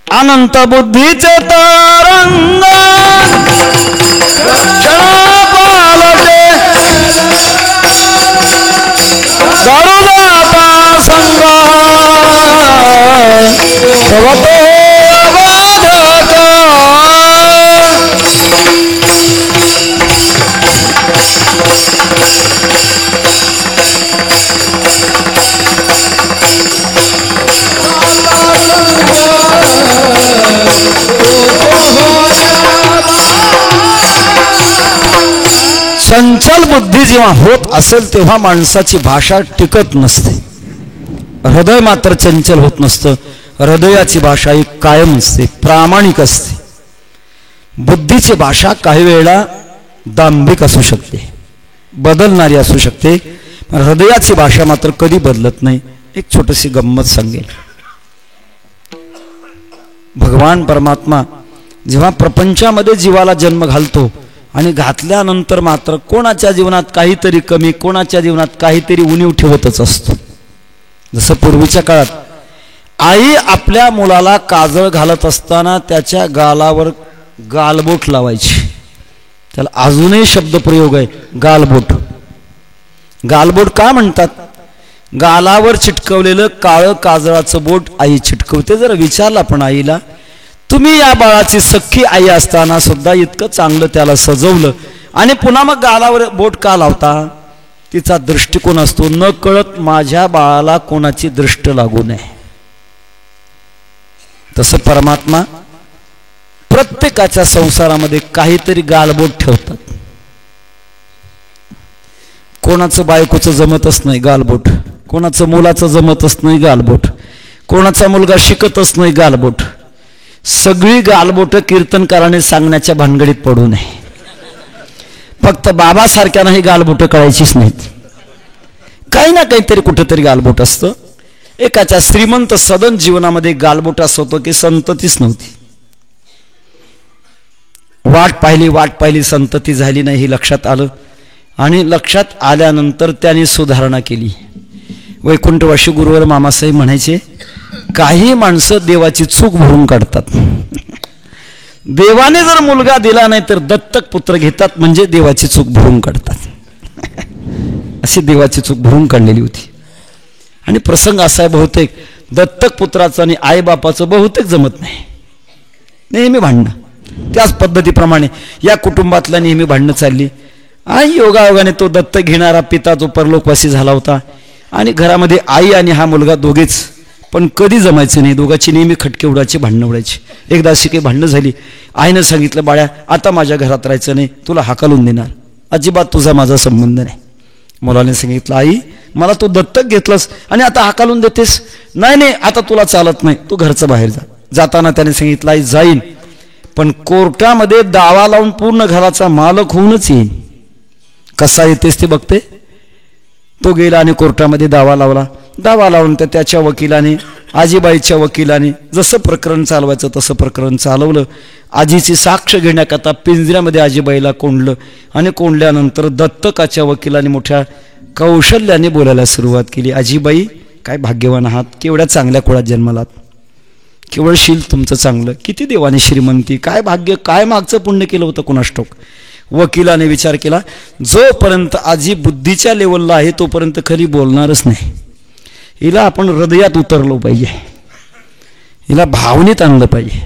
अनंत बुद्धीचे तरंग क्षणापालटे गरुडाचा संग भवतो बाधक. चंचल बुद्धी जेव्हा होत असेल तेव्हा माणसाची भाषा टिकत नसते. हृदय मात्र चंचल होत नसतं. हृदयाची भाषा ही कायम असते, प्रामाणिक असते. बुद्धीची भाषा काही वेळा दांभिक असू शकते, बदलणारी असू शकते, पण हृदयाची भाषा मात्र कधी बदलत नाही. एक छोटीशी गंमत सांगेल. भगवान परमात्मा जेव्हा प्रपंचामध्ये जीवाला जन्म घालतो आणि घातल्यानंतर मात्र कोणाच्या जीवनात काहीतरी कमी, कोणाच्या जीवनात काहीतरी उणीव ठेवतच असतो. जसं पूर्वीच्या काळात आई आपल्या मुलाला काजळ घालत असताना त्याच्या गालावर गालबोट लावायची. त्याला अजूनही शब्दप्रयोग आहे, गालबोट. गालबोट का म्हणतात? गालावर चिटकवलेलं काळं काजळाचं बोट आई चिटकवते. जर विचारला पण आईला, तुम्ही या बाळाची सख्खी आई असताना सुद्धा इतकं चांगलं त्याला सजवलं आणि पुन्हा मग गालावर बोट का लावता? तिचा दृष्टिकोन असतो, न कळत माझ्या बाळाला कोणाची दृष्ट लागू नये. तसं परमात्मा प्रत्येकाच्या संसारामध्ये काहीतरी गालबोट ठेवतात. कोणाचं बायकोचं जमतच नाही गालबोट, कोणाचं मुलाचं जमतच नाही गालबोट, कोणाचा मुलगा शिकतच नाही गालबोट. सगळी गालबोट कीर्तनकाराने सांगण्याच्या भानगडीत पडू नये. फक्त बाबासारख्यानं ही गालबोट कळायचीच नाहीत. काही ना काहीतरी कुठेतरी गालबोट असतं. एकाच्या श्रीमंत सदन जीवनामध्ये गालबोट असं होतं की संततीच नव्हती. वाट पाहिली, संतती झाली नाही हे लक्षात आलं आणि लक्षात आल्यानंतर त्याने सुधारणा केली. वैकुंठवासी गुरुवर मामासाहेब म्हणायचे, काही माणसं देवाची चूक भरून काढतात. देवाने जर मुलगा दिला नाही तर दत्तक पुत्र घेतात, म्हणजे देवाची चूक भरून काढतात. अशी देवाची चूक भरून काढलेली होती. आणि प्रसंग असा आहे, बहुतेक दत्तक पुत्राचं आणि आईबापाचं बहुतेक जमत नाही, नेहमी भांडणं. त्याच पद्धतीप्रमाणे या कुटुंबातला नेहमी भांडणं चालली. आणि योगायोगाने तो दत्तक घेणारा पिता जो परलोकवासी झाला होता आणि घरामध्ये आई आणि हा मुलगा दोघेच, पण कधी जमायचं नाही. दोघांची नेहमी खटके उडायची, भांडणं उडायची. एकदा अशी काही भांडणं झाली. आईनं सांगितलं, बाळ्या आता माझ्या घरात राहायचं नाही, तुला हाकलून देणार, अजिबात तुझा माझा संबंध नाही. मुलाने सांगितलं, आई मला तू दत्तक घेतलंस आणि आता हाकलून देतेस? नाही, आता तुला चालत नाही, तू घरचं बाहेर जा. जाताना त्याने सांगितलं, आई जाईन, पण कोर्टामध्ये दावा लावून पूर्ण घराचा मालक होऊनच येईन. कसा येतेस ते बघते. तो गेला आणि कोर्टामध्ये दावा लावला. दावा लावून त्याच्या वकिलाने, आजीबाईच्या वकिलाने जसं प्रकरण चालवायचं तसं प्रकरण चालवलं. आजीची साक्ष घेण्याकरता पिंजऱ्यामध्ये आजीबाईला कोंडलं आणि कोंडल्यानंतर दत्तकाच्या वकिलाने मोठ्या कौशल्याने बोलायला सुरुवात केली. आजीबाई, काय भाग्यवान आहात, केवढ्या चांगल्या कुळात जन्मालात, केवळ शील तुमचं चांगलं, किती देवाने श्रीमंती, काय भाग्य, काय मागचं पुण्य केलं होतं कुणास ठाऊक. वकिलाने विचार केला, जोपर्यंत आजी बुद्धीच्या लेवलला आहे तोपर्यंत खरी बोलणारच नाही. हिला आपण हृदयात उतरलो पाहिजे, हिला भावनेत आणलं पाहिजे.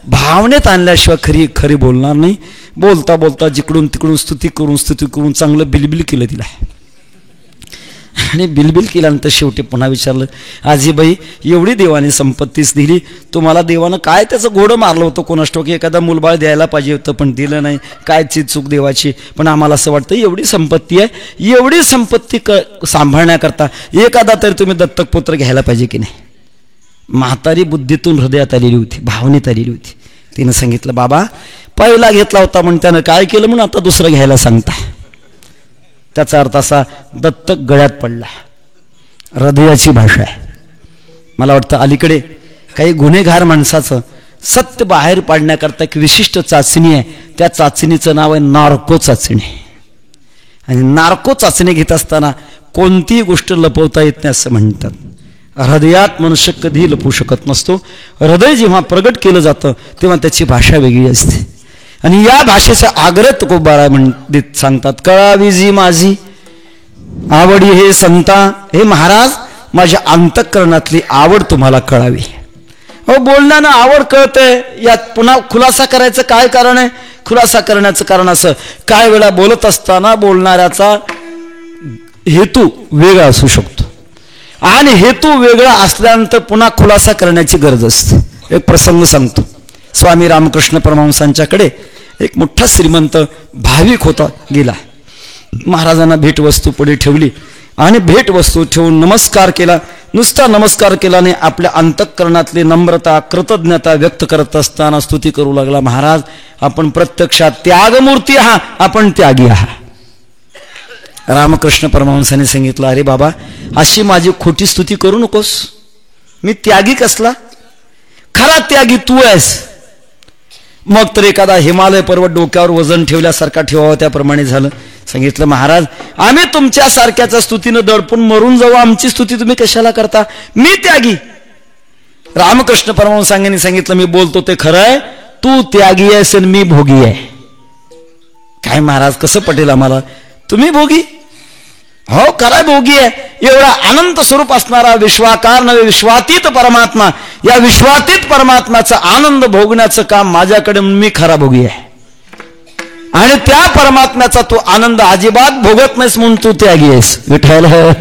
भावनेत आणल्याशिवाय खरी बोलणार नाही. बोलता बोलता जिकडून तिकडून स्तुती करून चांगलं बिलबिल केलं तिला. आणि बिलबिल केल्यानंतर शेवटी पुन्हा विचारलं, आजीबाई एवढी देवाने संपत्तीच दिली, तुम्हाला देवानं काय त्याचं घोडं मारलं होतं कोणास ठाऊक, एखादा मुलबाळ द्यायला पाहिजे होतं पण दिलं नाही, कायची चूक देवाची. पण आम्हाला असं वाटतं एवढी संपत्ती आहे, एवढी संपत्ती सांभाळण्याकरता एखादा तरी तुम्ही दत्तक पुत्र घ्यायला पाहिजे की नाही. म्हातारी बुद्धीतून हृदयात आलेली होती, भावनेत आलेली होती. तिनं सांगितलं, बाबा पहिला घेतला होता म्हणून त्यानं काय केलं म्हणून आता दुसरं घ्यायला सांगता. त्याचा अर्थ असा, दत्तक गळ्यात पडला. हृदयाची भाषा आहे. मला वाटतं अलीकडे काही गुन्हेगार माणसाचं सत्य बाहेर पाडण्याकरता एक विशिष्ट चाचणी आहे. त्या चाचणीचं नाव आहे नार्को चाचणी. आणि नार्को चाचणी घेत असताना कोणतीही गोष्ट लपवता येत नाही असं म्हणतात. हृदयात मनुष्य कधी लपवू शकत नसतो. हृदय जेव्हा प्रगट केलं जातं तेव्हा त्याची भाषा वेगळी असते. आणि या भाषेचा आग्रह तुकोबाराय म्हणत सांगतात, कळावी जी माझी आवडी हे संता, हे महाराज माझ्या अंतःकरणातली आवड तुम्हाला कळावी. हो, बोलण्यानं आवड कळते, यात पुन्हा खुलासा करायचं काय कारण आहे? खुलासा करण्याचं कारण असं, काय वेळा बोलत असताना बोलणाऱ्याचा हेतू वेगळा असू शकतो आणि हेतू वेगळा असल्यानंतर पुन्हा खुलासा करण्याची गरज असते. एक प्रसंग सांगतो. स्वामी रामकृष्ण परमहंसांच्याकडे एक मोठा श्रीमंत भाविक होता गेला महाराजांना भेटवस्तू पुढे ठेवली आणि भेटवस्तू ठेवून नमस्कार केला. नुसता नमस्कार केल्याने आपल्या अंतःकरणातली नम्रता कृतज्ञता व्यक्त करत असताना स्तुती करू लागला. महाराज, आपण प्रत्यक्षात त्यागमूर्ती आहात, आपण त्यागी आहात. रामकृष्ण परमहंसांनी सांगितलं, अरे बाबा, अशी माझी खोटी स्तुती करू नकोस. मी त्यागी कसला? खरा त्यागी तू आहेस. मग तर एखादा हिमालय पर्वत डोक्यावर वजन ठेवल्यासारखा ठेवावं त्याप्रमाणे झालं. सांगितलं, महाराज, आम्ही तुमच्या सारख्याच्या स्तुतीनं दडपून मरून जाऊ, आमची स्तुती तुम्ही कशाला करता? मी त्यागी. रामकृष्ण परमहंसांनी सांगितलं, मी बोलतो ते खरं आहे, तू त्यागी आहेस आणि मी भोगी आहे. काय महाराज, कसं पटेल आम्हाला? तुम्ही भोगी? हो, खरा भोगी आहे. एवढा अनंत स्वरूप असणारा विश्वाकार नव्हे विश्वातीत परमात्मा, या विश्वातीत परमात्म्याचा आनंद भोगण्याचं काम माझ्याकडे, मी खरा भोगी आहे. आणि त्या परमात्म्याचा तू आनंद अजिबात भोगत नाहीस म्हणून तू त्यागी आहेस. विठ्ठल विठ्ठल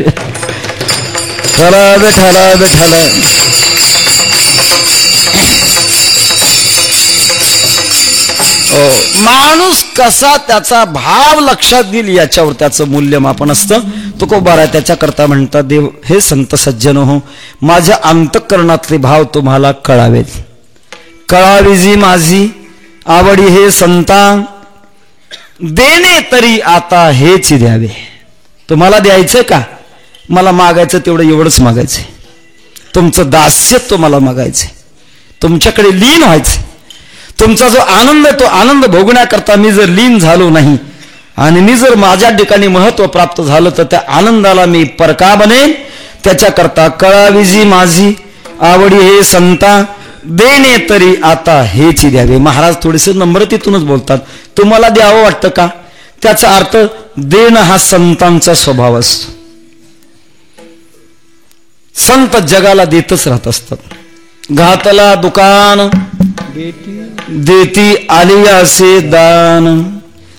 विठ्ठल विठ्ठल. माणूस कसा त्याचा भाव लक्षात घेईल याच्यावर त्याचं मूल्यमापन असतं. तुकोबारा त्याच्याकरता म्हणतात, देव हे संत सज्जन हो, माझ्या अंतःकरणातले भाव तुम्हाला कळावेत. कळावी जी माझी आवडी हे संता, देणे तरी आता हेच द्यावे. तुम्हाला द्यायचं का? मला मागायचं तेवढं एवढंच मागायचंय. तुमचं दास्यत्व मला मागायचंय, तुमच्याकडे लीन व्हायचंय. तुमचा जो आनंद आहे तो आनंद भोगण्याकरता मी जर लीन झालो नाही आणि मी जर माझ्या ठिकाणी महत्व प्राप्त झालं तर त्या आनंदाला मी परका बनेन. त्याच्याकरता कळावी जी माझी आवडी हे संता, देणे तरी आता हेच द्यावे. महाराज थोडेसे नम्रतेतूनच बोलतात. तुम्हाला द्यावं वाटतं का? त्याचा अर्थ देणं हा संतांचा स्वभाव असतो. संत जगाला देतच राहत असतात. घातला दुकान देती आली असे दान,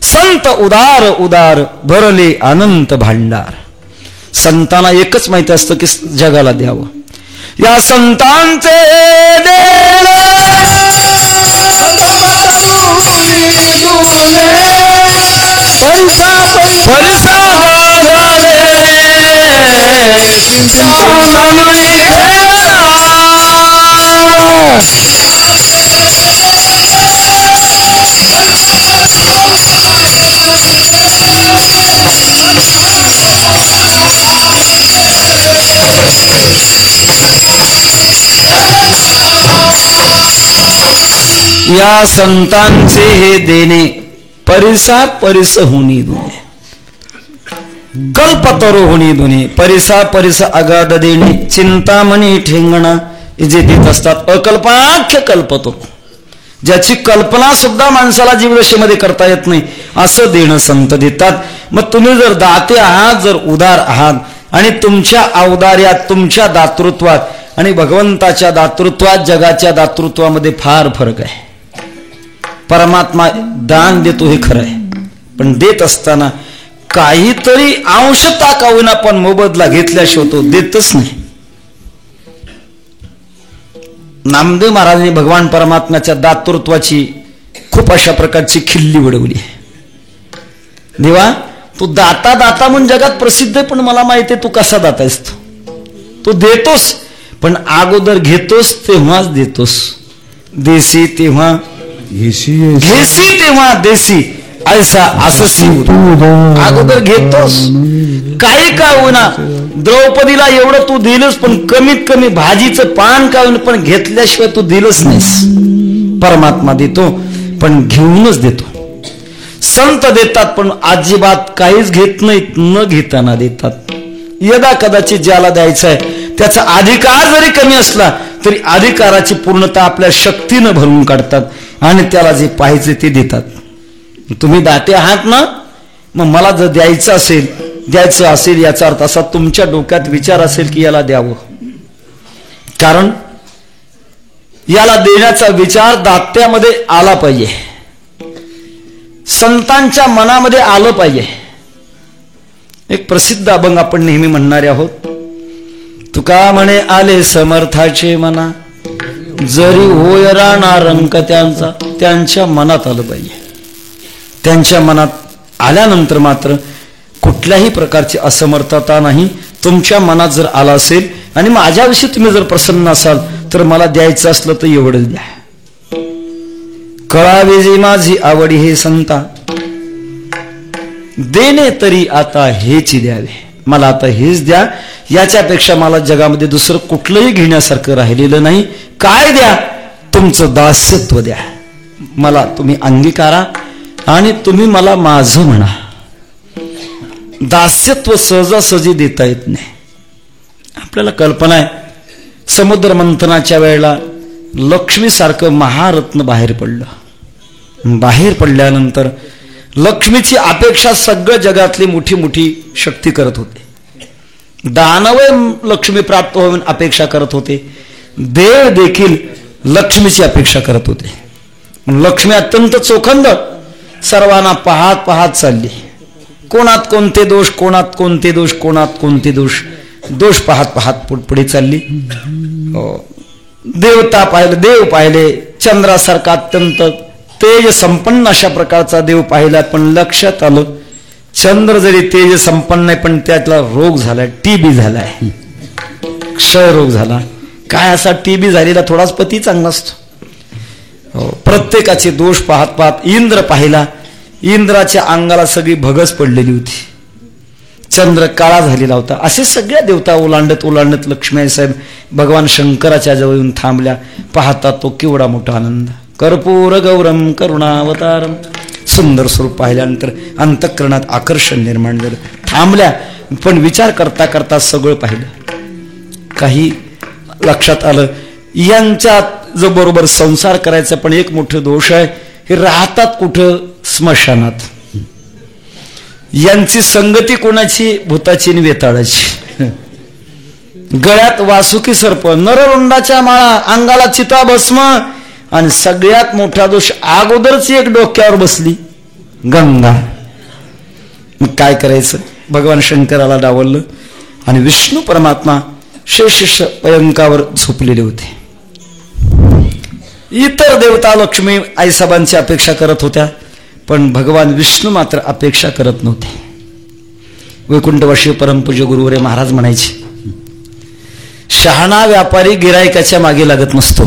संत उदार उदार भरले अनंत भांडार. संतांना एकच माहिती असतं की जगाला द्यावं. या संतांचे या संतांचे हे देणे परिसा परिस होणी दुने, कल्पतरू होणी दुने. परिसा परिस अगाध देणे, चिंतामणी ठेंगणा जे देत असतात. अकल्पाख्य कल्पतो, ज्याची कल्पना सुद्धा माणसाला जीवदशेमध्ये करता येत नाही असं देणं संत देतात. मग तुम्ही जर दाते आहात, जर उदार आहात आणि तुमच्या औदार्यात, तुमच्या दातृत्वात आणि भगवंताच्या दातृत्वात, जगाच्या दातृत्वामध्ये फार फरक आहे. परमात्मा दान देतो हे खरं आहे, पण देत असताना काहीतरी अंशता का होईना पण मोबदला घेतल्याशिवाय तो देतच नाही. नामदेव महाराजांनी भगवान परमात्म्याच्या दातृत्वाची खूप अशा प्रकारची खिल्ली उडवली. देवा, तू दाता दाता म्हणून जगात प्रसिद्ध आहे, पण मला माहिती आहे तू कसा दाता आहेस. तू देतोस पण अगोदर घेतोस तेव्हाच देतोस. देसी तेव्हा घेसी तेव्हा देसी, ऐसा असं अगोदर घेतोस. काही का होईना द्रौपदीला एवढं तू दिलंस, पण कमीत कमी भाजीचं पान का होईना पण घेतल्याशिवाय तू दिलंच नाहीस. परमात्मा देतो पण घेऊनच देतो. संत देतात पण अजिबात काहीच घेत नाहीत, न घेताना देतात. यदा कदाचित ज्याला द्यायचं आहे त्याचा अधिकार जरी कमी असला तरी अधिकाराची पूर्णता आपल्या शक्तीनं भरून काढतात आणि त्याला जे पाहिजे ते देतात. तुम्ही दाते आहात ना, मग मला जर द्यायचं असेल याचा अर्थ असा तुमच्या डोक्यात विचार असेल की याला द्यावं, कारण याला देण्याचा विचार दात्यामध्ये आला पाहिजे, संतांच्या मनामध्ये आलं पाहिजे. एक प्रसिद्ध अभंग आपण नेहमी म्हणणारे आहोत. तुका म्हणे आले समर्थाचे मना, जरी होय राणा रंक त्यांचा. त्यांच्या मनात आलं पाहिजे. त्यांच्या मनात आल्यानंतर मात्र कुठल्याही प्रकारची असमर्थता नाही. तुमच्या मनात जर आला असेल आणि माझ्याविषयी तुम्ही जर प्रसन्न असाल तर मला द्यायचं असलं तर एवढंच द्या. कळावे जे माझी आवडी हे संता, देणे तरी आता हेच द्यावे. मला आता हेच द्या, याच्यापेक्षा मला जगामध्ये दुसरं कुठलंही घेण्यासारखं राहिलेलं नाही. काय द्या? तुमचं दास्यत्व द्या. मला तुम्ही अंगीकारा आणि तुम्ही मला माझं म्हणा. दास्यत्व सहजासहजी देता येत नाही. आपल्याला कल्पना आहे, समुद्र मंथनाच्या वेळेला लक्ष्मीसारखं महारत्न बाहेर पडलं. बाहेर पडल्यानंतर लक्ष्मीची अपेक्षा सगळं जगातली मोठी मोठी शक्ती करत होते. दानवे लक्ष्मी प्राप्त होऊन अपेक्षा करत होते. देव देखील लक्ष्मीची अपेक्षा करत होते. लक्ष्मी अत्यंत चोखंद सर्वांना पाहत पाहत चालली. कोणात कोणते दोष, कोणात कोणते दोष, कोणात कोणते दोष, दोष पाहत पाहत पुढे चालली. देवता पाहिले, देव पाहिले, चंद्रासारखा अत्यंत तेज संपन्न अशा प्रकारचा देव पाहिला. पण लक्षात आलं, चंद्र जरी तेज संपन्न आहे पण त्यातला रोग झालाय, टीबी झालाय, क्षयरोग झाला. काय असा टीबी झालेला थोडाच पती चांगला असतो. प्रत्येकाचे दोष पाहत पाहत इंद्र पाहिला. इंद्राच्या अंगाला सगळी भगस पडलेली होती. चंद्र काळा झालेला होता. असे सगळ्या देवता ओलांडत ओलांडत लक्ष्मी साहेब भगवान शंकराच्या जवळ येऊन थांबल्या. पाहता तो केवढा मोठा आनंद. कर्पूर गौरम करुणावतारम, सुंदर स्वरूप पाहिल्यानंतर अंतःकरणात आकर्षण निर्माण झालं. थांबल्या पण विचार करता करता सगळं पाहिलं. काही लक्षात आलं, यांच्यात जो बरोबर संसार करायचा पण एक मोठं दोष आहे, हे राहतात कुठं? स्मशानात. यांची संगती कोणाची? भूताची आणि वेताळाची. गळ्यात वासुकी सर्प, नररुंडाच्या माळा, अंगाला चिता भस्म, आणि सगळ्यात मोठा दोष अगोदरची एक डोक्यावर बसली, गंगा. मग काय करायचं? भगवान शंकराला डावललं आणि विष्णू परमात्मा शेष पयंकावर झोपलेले होते. इतर देवता लक्ष्मी आईसाहेबांची अपेक्षा करत होत्या पण भगवान विष्णू मात्र अपेक्षा करत नव्हते. वैकुंठवासी परमपूज्य गुरुवरे महाराज म्हणायचे, शहाणा व्यापारी गिरायकाच्या मागे लागत नसतो.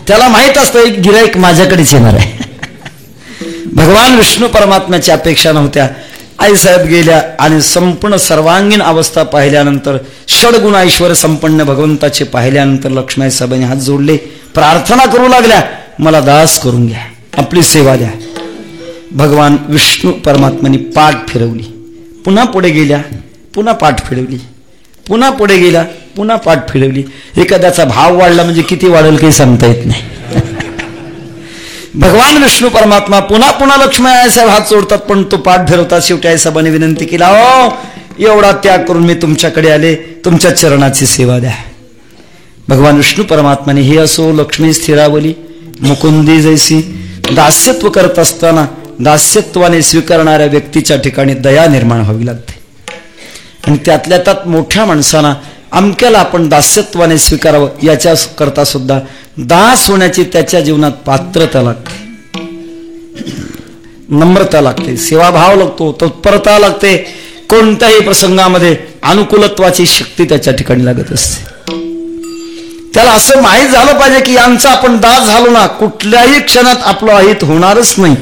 त्याला माहित असतं गिरायक माझ्याकडेच येणार आहे. भगवान विष्णू परमात्म्याची अपेक्षा नव्हत्या. आईसाहेब गेल्या आणि संपूर्ण सर्वांगीण अवस्था पाहिल्यानंतर, षडगुण ऐश्वर संपन्न भगवंताचे पाहिल्यानंतर लक्ष्मी साहेबांनी हात जोडले, प्रार्थना करू लागल्या, मला दास करून घ्या, आपली सेवा द्या. भगवान विष्णू परमात्म्याने पाठ फिरवली. पुन्हा पुढे गेल्या, पुन्हा पाठ फिरवली, पुन्हा पुढे गेला, पुन्हा पाठ फिरवली. एखाद्याचा भाव वाढला म्हणजे किती वाढेल काही सांगता येत नाही. भगवान विष्णू परमात्मा पुन्हा पुन्हा लक्ष्मी आईसाहेब हात जोडतात पण तो पाठ फिरवतात. शेवटी आईसाहेबांनी विनंती केला, हो एवढा त्याग करून मी तुमच्याकडे आले, तुमच्या चरणाची सेवा द्या. भगवान विष्णू परमात्माने हे असो लक्ष्मी स्थिरावली मुकुंदी जैसी. दास्यत्व करत असताना दास्यत्वाने स्वीकारणाऱ्या व्यक्तीच्या ठिकाणी दया निर्माण व्हावी लागते. आणि त्यातल्या त्यात मोठ्या माणसांना अमक्याला आपण दास्यत्वाने स्वीकारावं याच्या करता सुद्धा दास होण्याची त्याच्या जीवनात पात्रता लागते, नम्रता लागते, सेवाभाव लागतो, तत्परता लागते. कोणत्याही प्रसंगामध्ये अनुकूलत्वाची शक्ती त्याच्या ठिकाणी लागत असते. त्याला असं माहीत झालं पाहिजे की यांचा आपण दास झालो ना कुठल्याही क्षणात आपलं अहित होणारच नाही,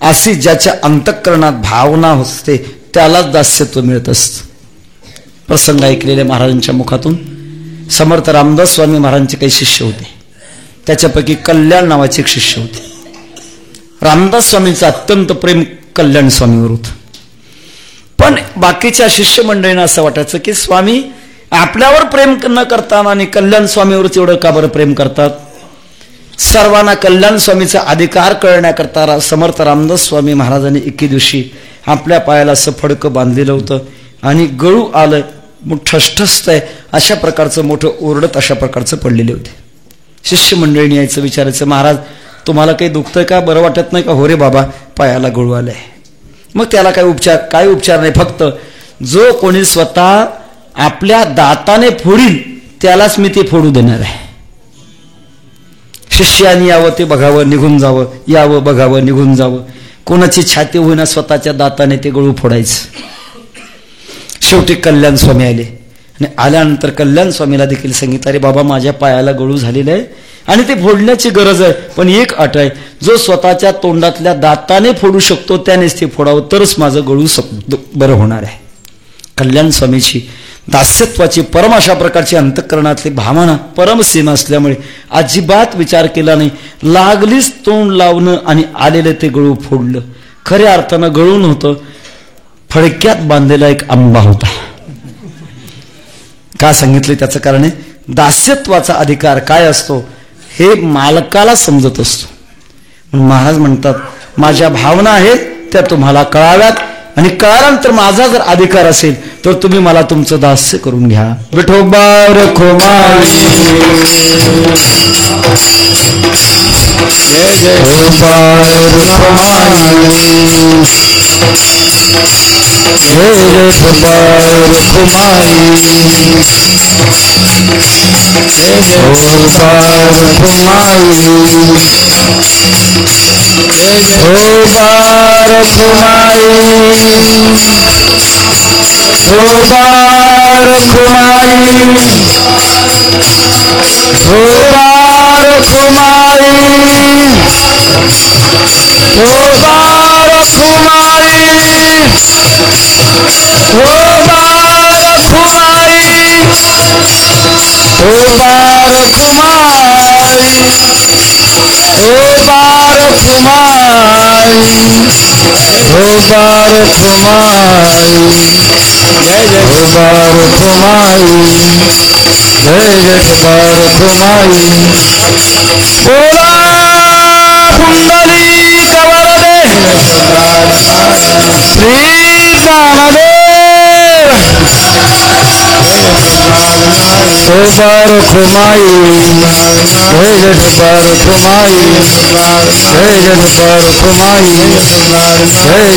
अशी ज्याच्या अंतःकरणात भावना असते त्यालाच दास्यत्व मिळत असतं. प्रसंग ऐकलेले महाराजांच्या मुखातून. समर्थ रामदास स्वामी महाराजांचे काही शिष्य होते, त्याच्यापैकी कल्याण नावाचे एक शिष्य होते. रामदास स्वामींचं अत्यंत प्रेम कल्याण स्वामीवर होतं. पण बाकीच्या शिष्यमंडळींना असं वाटायचं की स्वामी आपल्यावर प्रेम न करताना आणि कल्याण स्वामीवरच एवढं का बरं प्रेम करतात. सर्वांना कल्याण स्वामीचा अधिकार कळण्याकरता समर्थ रामदास स्वामी महाराजांनी एके दिवशी आपल्या पायाला असं फडकं बांधलेलं होतं आणि गळू आलं, ठसठसत आहे अशा प्रकारचं मोठं ओरडत अशा प्रकारचं पडलेले होते. शिष्यमंडळीने यायचं, विचारायचं, महाराज तुम्हाला काही दुखतंय का, बरं वाटत नाही का? हो रे बाबा पायाला गळू आलंय. मग त्याला काय उपचार नाही, फक्त जो कोणी स्वतः आपल्या दाताने फोडील त्यालाच मी ते फोडू देणार आहे. शिष्याने यावं ते बघावं निघून जावं, यावं बघावं निघून जावं. कोणाची छाती होईना स्वतःच्या दाताने ते गळू फोडायचं. शेवटी कल्याण स्वामी आले आणि आल्यानंतर कल्याण स्वामीला देखील सांगितलं, अरे बाबा माझ्या पायाला गळू झालेलं आहे आणि ते फोडण्याची गरज आहे, पण एक अट आहे, जो स्वतःच्या तोंडातल्या दाताने फोडू शकतो त्यानेच ते फोडावं, तरच माझं गळू बरं होणार आहे. कल्याण स्वामीची दास्यत्वाची परम अशा प्रकारची अंतःकरणातली भावना परमसीमा असल्यामुळे अजिबात विचार केला नाही. लागलीच तोंड लावणं आणि आलेलं ते गळू फोडलं. खऱ्या अर्थानं गळून होतं, फडक्यात बांधलेला एक आंबा होता. का सांगितले त्याचं कारण आहे, दास्यत्वाचा अधिकार काय असतो हे मालकाला समजत असतो. म्हणून महाराज म्हणतात, माझ्या भावना आहेत त्या तुम्हाला कळाव्यात आणि कळाल्यानंतर माझा जर अधिकार असेल तर तुम्ही मला तुमचं दास्य करून घ्या. विठोबा रखुमाई जय जय रखुमाई जय जय रखुमाई जय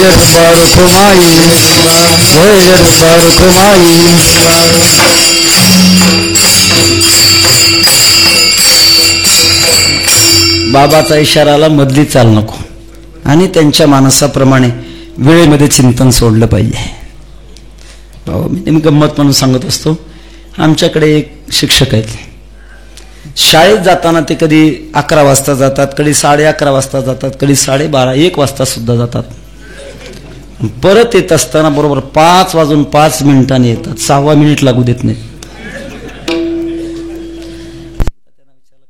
जय रखुमाई जय जय रखुमाई बाबाचा इशाराला मधली चाल नको आणि त्यांच्या मानसाप्रमाणे वेळेमध्ये चिंतन सोडलं पाहिजे. मी नेहमी गंमत म्हणून सांगत असतो, आमच्याकडे एक शिक्षक आहेत, शाळेत जाताना ते कधी 11 वाजता जातात, कधी 11:30 वाजता जातात, कधी 12:30 1 वाजता सुद्धा जातात. परत येत असताना बरोबर 5:05 येतात, 6 मिनिट लागू देत नाही.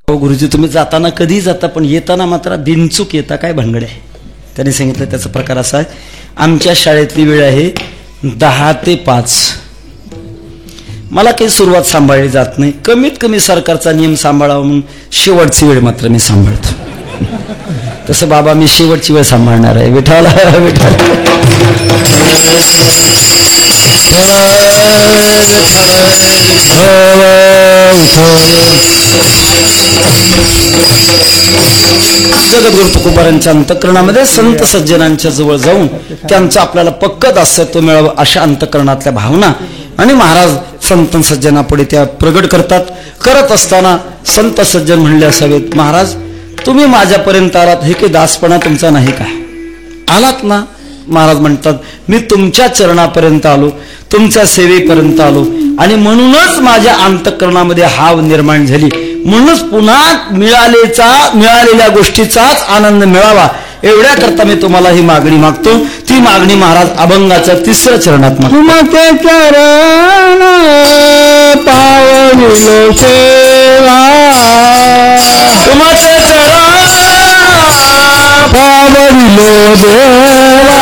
गुरुजी तुम्ही जाताना कधी जाता, पण येताना मात्र बिनचूक येता, काय भानगड आहे? त्यांनी सांगितलं त्याचा प्रकार असा आहे, आमच्या शाळेतली वेळ आहे 10 ते 5. मला काही सुरुवात सांभाळली जात नाही, कमीत कमी सरकारचा नियम सांभाळावा म्हणून शेवटची वेळ मात्र मी सांभाळतो. तसं बाबा मी शेवटची वेळ सांभाळणार आहे. विठाला विठाल जगद्गुरु तुकोबारांच्या अंतःकरणामध्ये संत सज्जनांच्या जवळ जाऊन त्यांचं आपल्याला पक्क दास्यत्व मिळावं अशा अंतःकरणातल्या भावना आणि महाराज संत सज्जनापुढे त्या प्रगट करतात. करत असताना संत सज्जन म्हणले असावेत, महाराज तुम्ही माझ्यापर्यंत आलात, हे काही दासपणा तुमचा नाही का? आलात ना? महाराज म्हणतात, मी तुमच्या चरणापर्यंत आलो, तुमच्या सेवेपर्यंत आलो आणि म्हणूनच माझ्या अंतःकरणामध्ये हाव निर्माण झाली. म्हणूनच पुन्हा मिळालेल्या गोष्टीचाच आनंद मिळावा एवढ्या करता मी तुम्हाला ही मागणी मागतो. ती मागणी महाराज अभंगाच्या 3ऱ्या चरणात मागतो. तुमचे चरण पावलो सेवा, तुमचे चरण पावलो देवा,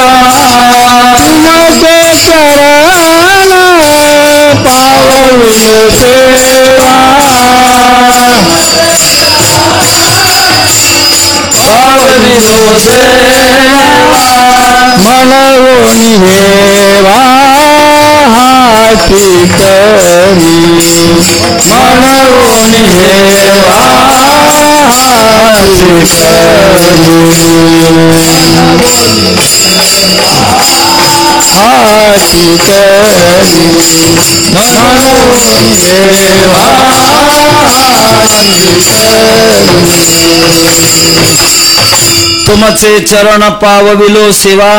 तुमचे चरण पावलो सेवा, मनवोनी हेवा हाती करी, मनवोनी हेवा हाती करी, मनवोनी हेवा तुमचे चरण पावविलो सेवा.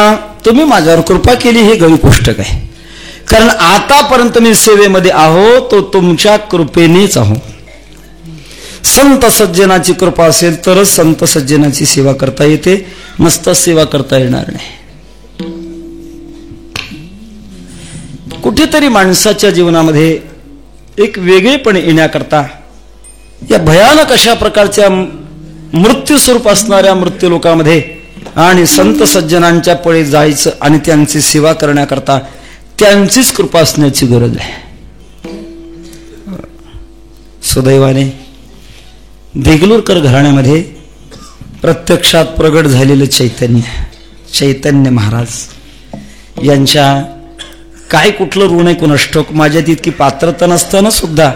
तुम्ही माझ्यावर कृपा केली ही गळी पुस्तक आहे. कारण आतापर्यंत मी सेवेमध्ये आहो तो तुमच्या कृपेनेच आहो. संत सज्जनाची कृपा असेल तरच संत सज्जनाची सेवा करता येते, नसता सेवा करता येणार नाही. कुठेतरी माणसाच्या जीवनामध्ये एक वेगळेपण येण्याकरता या भयानक अशा प्रकारच्या मृत्यू स्वरूप असणाऱ्या मृत्यू लोकांमध्ये आणि संत सज्जनांच्या पळे जायचं आणि त्यांची सेवा करण्याकरता त्यांचीच कृपा असण्याची गरज आहे. सुदैवाने देगलूरकर घराण्यामध्ये प्रत्यक्षात प्रगट झालेलं चैतन्य महाराज यांच्या काय कुठलं ऋण आहे कोणास ठाऊक, माझ्यात इतकी पात्रता नसताना सुद्धा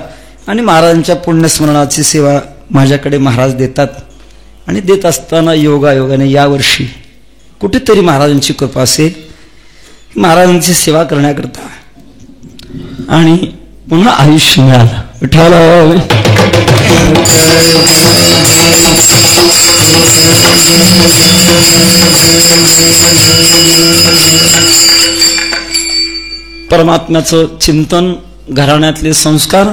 आणि महाराजांच्या पुण्यस्मरणाची सेवा माझ्याकडे महाराज देतात आणि देत असताना योगायोगाने यावर्षी कुठेतरी महाराजांची कृपा असेल महाराजांची सेवा करण्याकरता आणि पुन्हा आयुष्य मिळालं. विठ्ठल परमात्म्याचं चिंतन, घराण्यातले संस्कार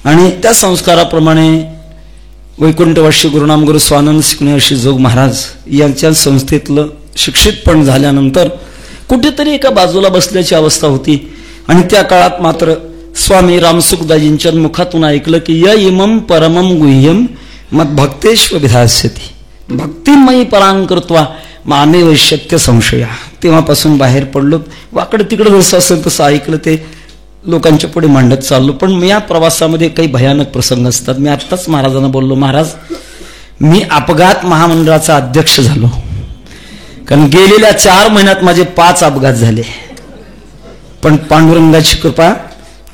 आणि त्या संस्काराप्रमाणे वैकुंठवासी गुरुनाम गुरु स्वानंद शिकण्याशी जोग महाराज यांच्या संस्थेतलं शिक्षितपण झाल्यानंतर कुठेतरी एका बाजूला बसल्याची अवस्था होती. आणि त्या काळात मात्र स्वामी रामसुखदाजींच्या मुखातून ऐकलं की य इमं परमं गुह्यम मद भक्तेश्व विधास्यती भक्तिमयी परांकृत्वा मामेव शक्य संशया. तेव्हापासून बाहेर पडलो. वाकडं तिकडं जसं असेल तसं ऐकलं ते लोकांच्या पुढे मांडत चाललो. पण या प्रवासामध्ये काही भयानक प्रसंग असतात. मी आत्ताच महाराजांना बोललो, महाराज मी अपघात महामंडळाचा अध्यक्ष झालो, कारण गेलेल्या 4 महिन्यात माझे 5 अपघात झाले. पण पांडुरंगाची कृपा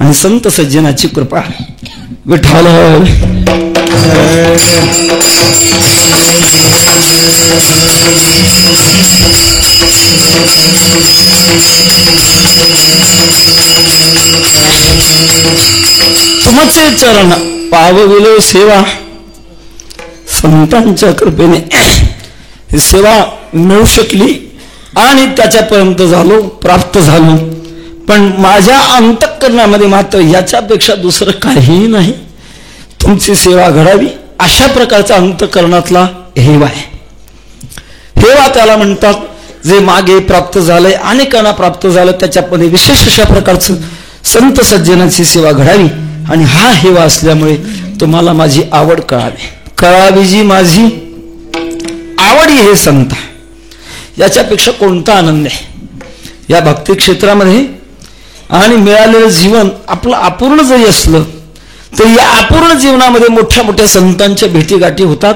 आणि संत सज्जनाची कृपा विठ्ठल तुमचे चरण पावविलो सेवा. संतांच्या कृपेने ही सेवा मिळू शकली आणि त्याच्यापर्यंत झालो, प्राप्त झालो. पण माझ्या अंतःकरणामध्ये मात्र याच्यापेक्षा दुसरं काहीही नाही. तुमची सेवा घडावी अशा प्रकारचा अंतःकरणातला हेवा आहे. हेवा त्याला म्हणतात जे मागे प्राप्त झालंय, अनेकांना प्राप्त झालं. त्याच्यामध्ये विशेष अशा प्रकारचं संत सज्जनाची सेवा घडावी आणि हा हेवा असल्यामुळे तुम्हाला माझी आवड कळावी जी माझी आवड हे संत. याच्यापेक्षा कोणता आनंद आहे या भक्ती क्षेत्रामध्ये. आणि मिळालेलं जीवन आपलं अपूर्ण जरी असलं तर या अपूर्ण जीवनामध्ये मोठ्या मोठ्या संतांच्या भेटीगाठी होतात.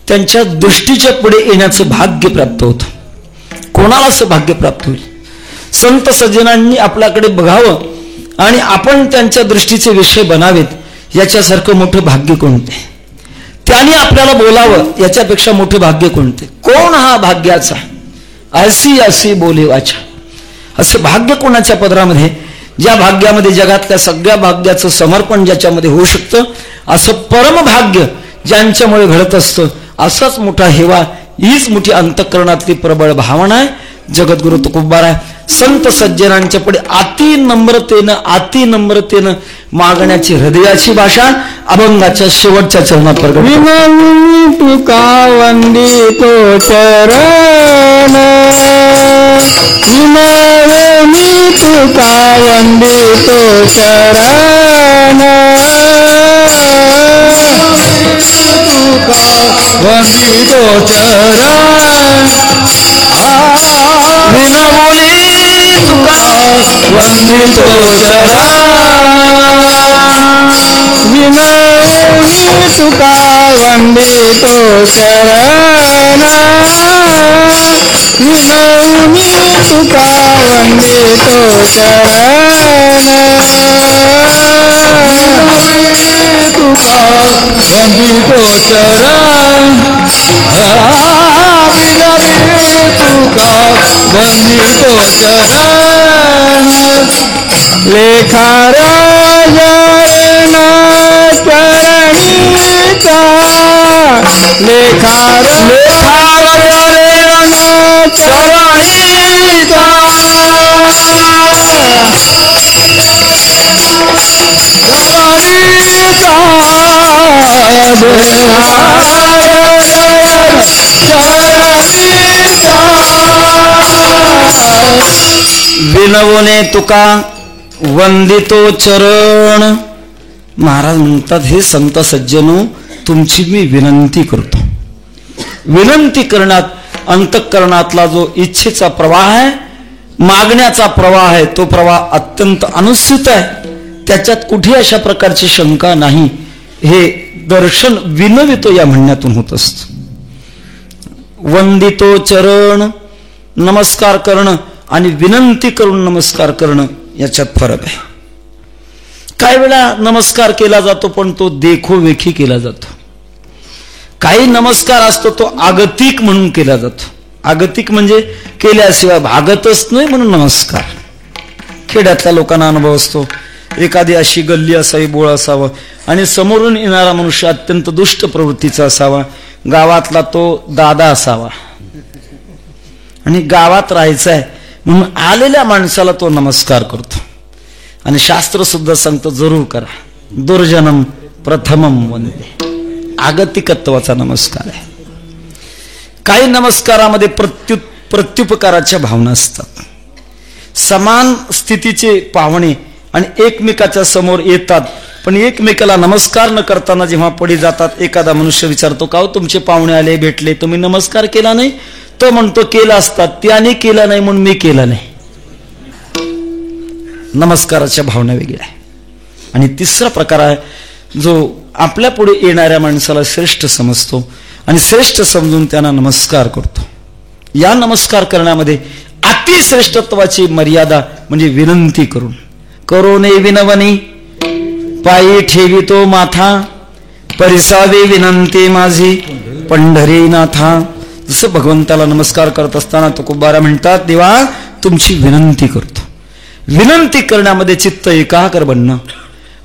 त्यांच्या दृष्टीच्या पुढे येण्याचं भाग्य प्राप्त होतं. कोणाला असं भाग्य प्राप्त होईल? संत सज्जनांनी आपल्याकडे बघावं आणि आपण त्यांच्या दृष्टीचे विषय बनावेत. याच्यासारखं मोठं भाग्य कोणते? त्यांनी आपल्याला बोलावं याच्यापेक्षा मोठं भाग्य कोणते? कोण हा भाग्याचा? ऐसी असी बोले वाचा. असं भाग्य कोणाच्या पदरामध्ये, ज्या भाग्यामध्ये जगातल्या सगळ्या भाग्याचं समर्पण ज्याच्यामध्ये होऊ शकतं, असं परमभाग्य ज्यांच्यामुळे घडत असतं. असाच मोठा हेवा, हीच मोठी अंतःकरणातली प्रबळ भावना आहे. जगद्गुरु तुकोबार आहे. संत सज्जनांच्या पुढे अति नम्रतेनं मागण्याची हृदयाची भाषा अभंगाच्या शेवटच्या चरणात प्रगट. विनवनी तुका वंदितो चरण, विनवनी तुका वंदितो चरण, तुका वंदितो चरण, विनवनी तुका वंदितो चरण, विनवनी तुका वंदितो चरण, विनवनी तुका वंदितो चरण, तुका वंदितो चरण, विनवनी तुका वंदितो चरण, लेखा राजन चरणीचा, लेखा राजन चरणीचा, विनवणे तुका वंदितो चरण. महाराज म्हणतात, हे संत सज्जनो, तुमची मी विनंती करतो. विनंती करण्यात अंतःकरणातला जो इच्छेचा प्रवाह आहे, मागण्याचा प्रवाह आहे, तो प्रवाह अत्यंत अनुसूत आहे. त्याच्यात कुठे अशा प्रकारची शंका नाही. हे दर्शन विनवितो या म्हणण्यातून होत असत. वंदितो चरण, नमस्कार करणं आणि विनंती करून नमस्कार करणं याच्यात फरक आहे. काही वेळा नमस्कार केला जातो पण तो देखोवेखी केला जातो. काही नमस्कार असतो तो आगतिक म्हणून केला जातो. आगतिक म्हणजे केल्याशिवाय भागतच नाही म्हणून नमस्कार. खेड्यातल्या लोकांना अनुभव असतो. एखादी अशी गल्ली असावी, बोळ असावं आणि समोरून येणारा मनुष्य अत्यंत दुष्ट प्रवृत्तीचा असावा. गावातला तो दादा असावा आणि गावात राहायचं आहे म्हणून आलेल्या माणसाला तो नमस्कार करतो. आणि शास्त्र सुद्धा सांगतो, जरूर करा. दुर्जनम प्रथमम वंदे. आगतिकत्वाचा नमस्कार आहे. काही नमस्कारामध्ये प्रत्युपकाराच्या भावना असतात. समान स्थितीचे पाहुणे आणि एकमेकाच्या समोर येतात, पण एकमेकाला नमस्कार न करताना जेव्हा पडी जातात, एखादा मनुष्य विचारतो, का हो तुमचे पाहुणे आले, भेटले, तुम्ही नमस्कार केला नाही? तो म्हणतो, केला असतात, त्याने केला नाही म्हणून मी केला नाही. नमस्काराच्या भावना वेगळ्या आहे. आणि तिसरा प्रकार आहे जो आपल्या पुढे येणाऱ्या माणसाला श्रेष्ठ समजतो आणि श्रेष्ठ समजून त्यांना नमस्कार करतो. या नमस्कार करण्यामध्ये अतिश्रेष्ठत्वाची मर्यादा म्हणजे विनंती करून. करोने विनवणी पायी ठेवितो माथा, परिसावे विनंती माझी पंढरीनाथा. जसं भगवंताला नमस्कार करत असताना तुकोबारा म्हणतात, देवा तुमची विनंती करतो. विनंती करण्यामध्ये चित्त एकाग्र बनणं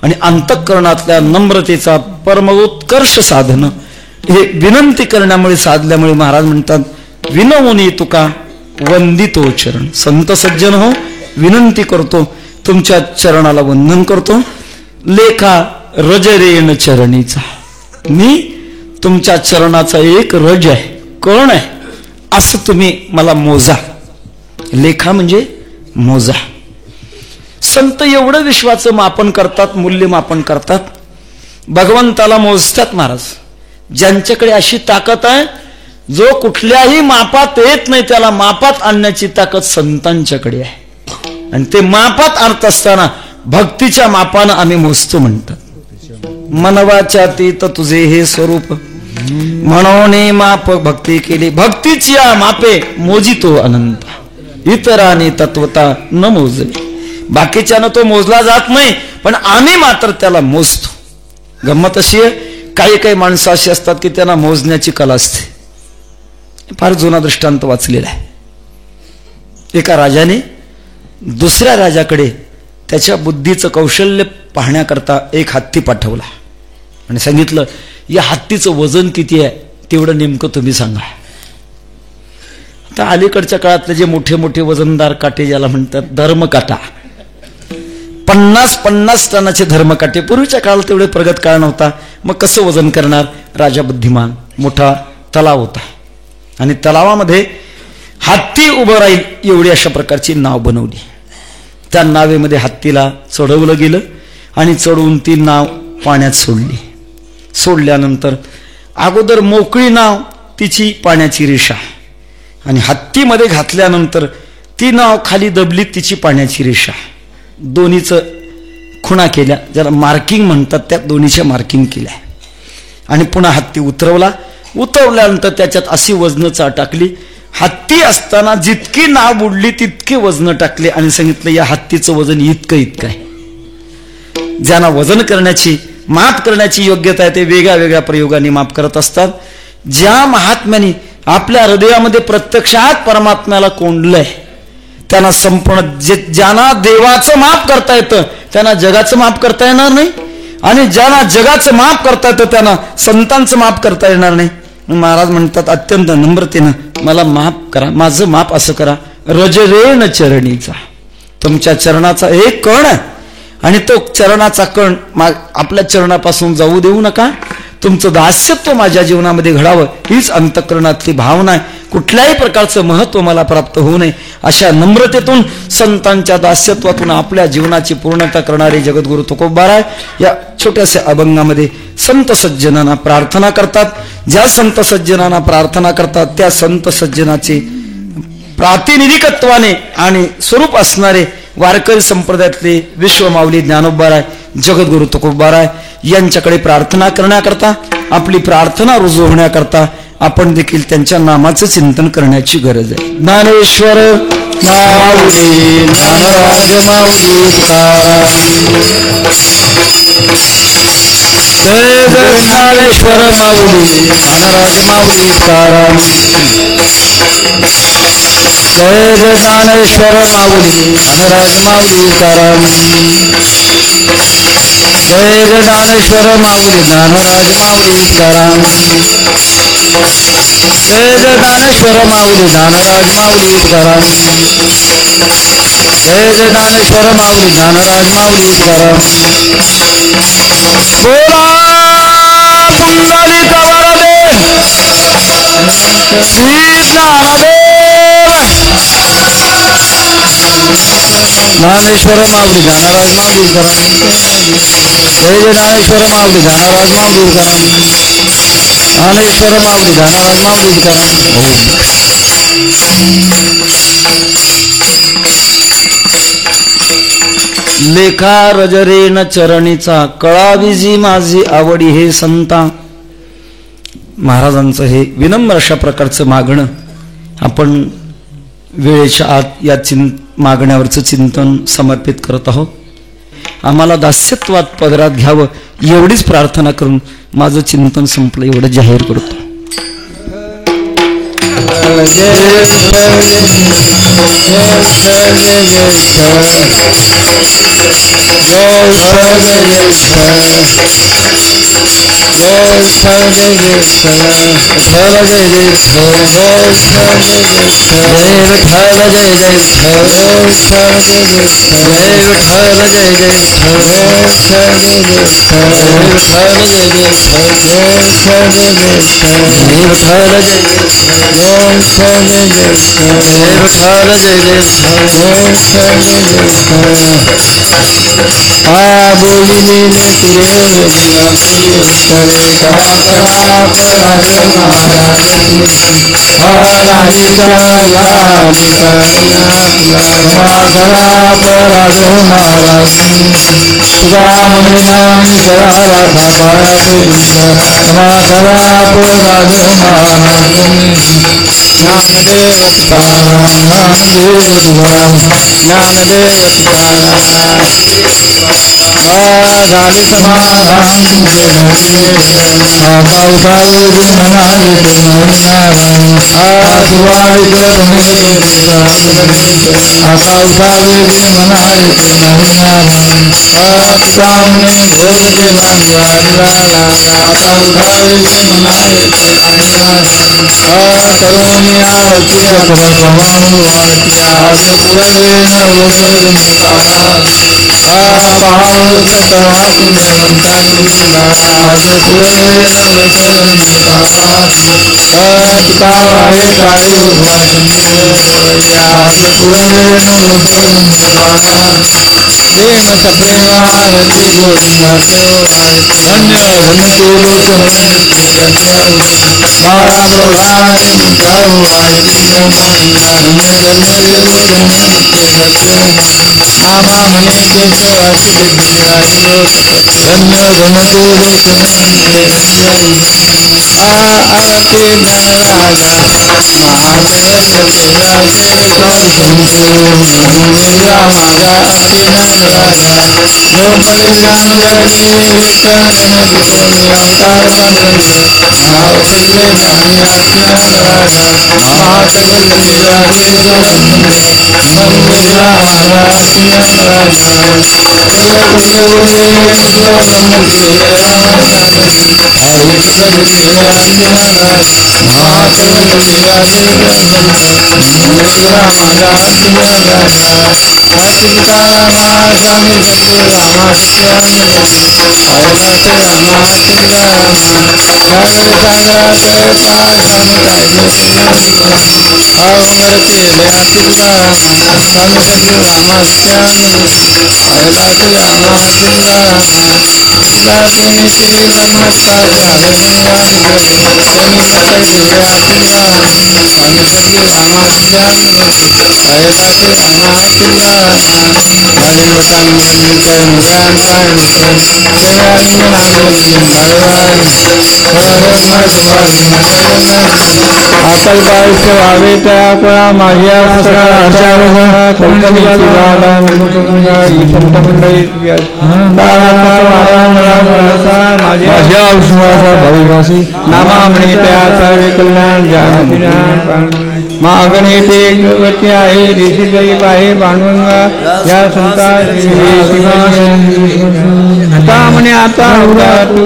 आणि अंतःकरणातल्या नम्रतेचा परमोत्कर्ष साधन हे विनंती करण्यामुळे साधल्यामुळे महाराज म्हणतात, विनवणी तुका वंदितो चरण. संत सज्जन हो, विनंती करतो, तुमच्या चरणाला वंदन करतो. लेखा रजरेण चरणीचा. मी तुमच्या चरणाचा एक रज आहे, कण आहे, असं तुम्ही मला मोजा. लेखा म्हणजे मोजा. संत एवढं विश्वाचं मापन करतात, मूल्यमापन करतात, भगवंताला मोजतात महाराज. ज्यांच्याकडे अशी ताकद आहे, जो कुठल्याही मापात येत नाही त्याला मापात आणण्याची ताकद संतांच्याकडे आहे. आणि ते मापात आणत असताना भक्तीच्या मापानं आम्ही मोजतो म्हणतात. मनवाच्या तीत तुझे हे स्वरूप, म्हणून माप भक्ती केली. भक्तीची या मापे मोजितो अनंत, इतराने तत्वता न मोजली. बाकीच्यानं तो मोजला जात नाही, पण आम्ही मात्र त्याला मोजतो. गंमत अशी आहे, काही काही माणसं अशी असतात की त्यांना मोजण्याची कला असते. फार जुना दृष्टांत वाचलेला आहे. एका राजाने दुसऱ्या राजाकडे त्याच्या बुद्धीचं कौशल्य पाहण्याकरता एक हत्ती पाठवला आणि सांगितलं, या हत्तीचं वजन किती आहे तेवढं नेमकं तुम्ही सांगा. आता अलीकडच्या काळातले जे मोठे मोठे वजनदार काटे ज्याला म्हणतात धर्मकाटा, 50-50 टनाचे धर्मकाटे. पूर्वीच्या काळात तेवढे प्रगत काळ नव्हता. मग कसं वजन करणार? राजा बुद्धिमान. मोठा तलाव होता आणि तलावामध्ये हत्ती उभं राहील एवढी अशा प्रकारची नाव बनवली. त्या नावेमध्ये हत्तीला चढवलं गेलं आणि चढवून ती नाव पाण्यात सोडली. सोडल्यानंतर अगोदर मोकळी नाव, तिची पाण्याची रेषा, आणि हत्तीमध्ये घातल्यानंतर ती नाव खाली दबली, तिची पाण्याची रेषा. दोन्हीचं खुणा केल्या, ज्याला मार्किंग म्हणतात, त्या दोन्हीच्या मार्किंग केल्या. आणि पुन्हा हत्ती उतरवला. उतरवल्यानंतर त्याच्यात अशी वजनं टाकली. हत्ती असताना जितकी नाव बुडली तितके वजन टाकले आणि सांगितलं, या हत्तीचं वजन इतकं इतकं आहे. ज्यांना वजन करण्याची, माप करण्याची योग्यता आहे ते वेगळ्या वेगळ्या प्रयोगाने माप करत असतात. ज्या महात्म्याने आपल्या हृदयामध्ये प्रत्यक्षात परमात्म्याला कोंडलंय त्यांना संपूर्ण, ज्यांना देवाचं माप करता येतं त्यांना जगाचं माप करता येणार नाही, आणि ज्यांना जगाचं माप करता येतं त्यांना संतांचं माप करता येणार नाही. महाराज म्हणतात अत्यंत नम्रतेनं, मला माफ करा, माझं माप असं करा. रजरेण चरणीचा. तुमच्या चरणाचा एक कण आहे आणि तो चरणाचा कण आपल्या चरणापासून जाऊ देऊ नका. तुमचं दास्यत्व माझ्या जीवनामध्ये घडावं हीच अंतःकरणातली भावना आहे. कुठल्याही प्रकारचं महत्व मला प्राप्त होऊ नये अशा नम्रतेतून संतांच्या दास्यत्वातून आपल्या जीवनाची पूर्णता करणारे जगद्गुरु तुकोबाराय या छोट्याशा अभंगामध्ये संत सज्जनांना प्रार्थना करतात. ज्या संत सज्जनांना प्रार्थना करतात त्या संत सज्जनाचे प्रातिनिधिकत्वाने आणि स्वरूप असणारे वारकरी संप्रदायातले विश्वमाऊली ज्ञानोबाराय जगद्गुरु तुकोबाराय यांच्याकडे प्रार्थना करण्याकरता आपली प्रार्थना रुजू होण्याकरता आपण देखील त्यांच्या नामाचं चिंतन करण्याची गरज आहे. ज्ञानेश्वर माऊली ज्ञानराज माऊली जय जय ज्ञानेश्वर माऊली ज्ञानराज माऊली जय जय ज्ञानेश्वर माऊली ज्ञानराज माऊली जय जय ज्ञानेश्वर माऊली ज्ञानराज माऊली जय जय ज्ञानेश्वर माऊली ज्ञानराज माऊली जय जय ज्ञानेश्वर माऊली ज्ञानराज माऊली बोला पुंडलिक वरदे श्री ज्ञानदेव ज्ञानेश्वर माऊली ज्ञानराज माऊली जय जय ज्ञानेश्वर माऊली ज्ञानराज माऊली ज्ञानेश्वर माऊली ज्ञानराज माऊली लेखा रजरेन चरणीचा कळाविजी माझी आवडी हे संता. महाराजांचं हे विनम्र अशा प्रकारचं मागणं आपण वेळेच्या आत या मागण्यावरचं चिंतन समर्पित करत आहोत. आम्हाला दास्यत्वात पदरात घ्यावं एवढीच प्रार्थना करून माझं चिंतन संपलं एवढं जाहीर करतो. नामामणी त्या सर्व कल्याण मागणीते गती आहे ऋषी आहे पांडुरंगा या संता आता म्हणे आता तू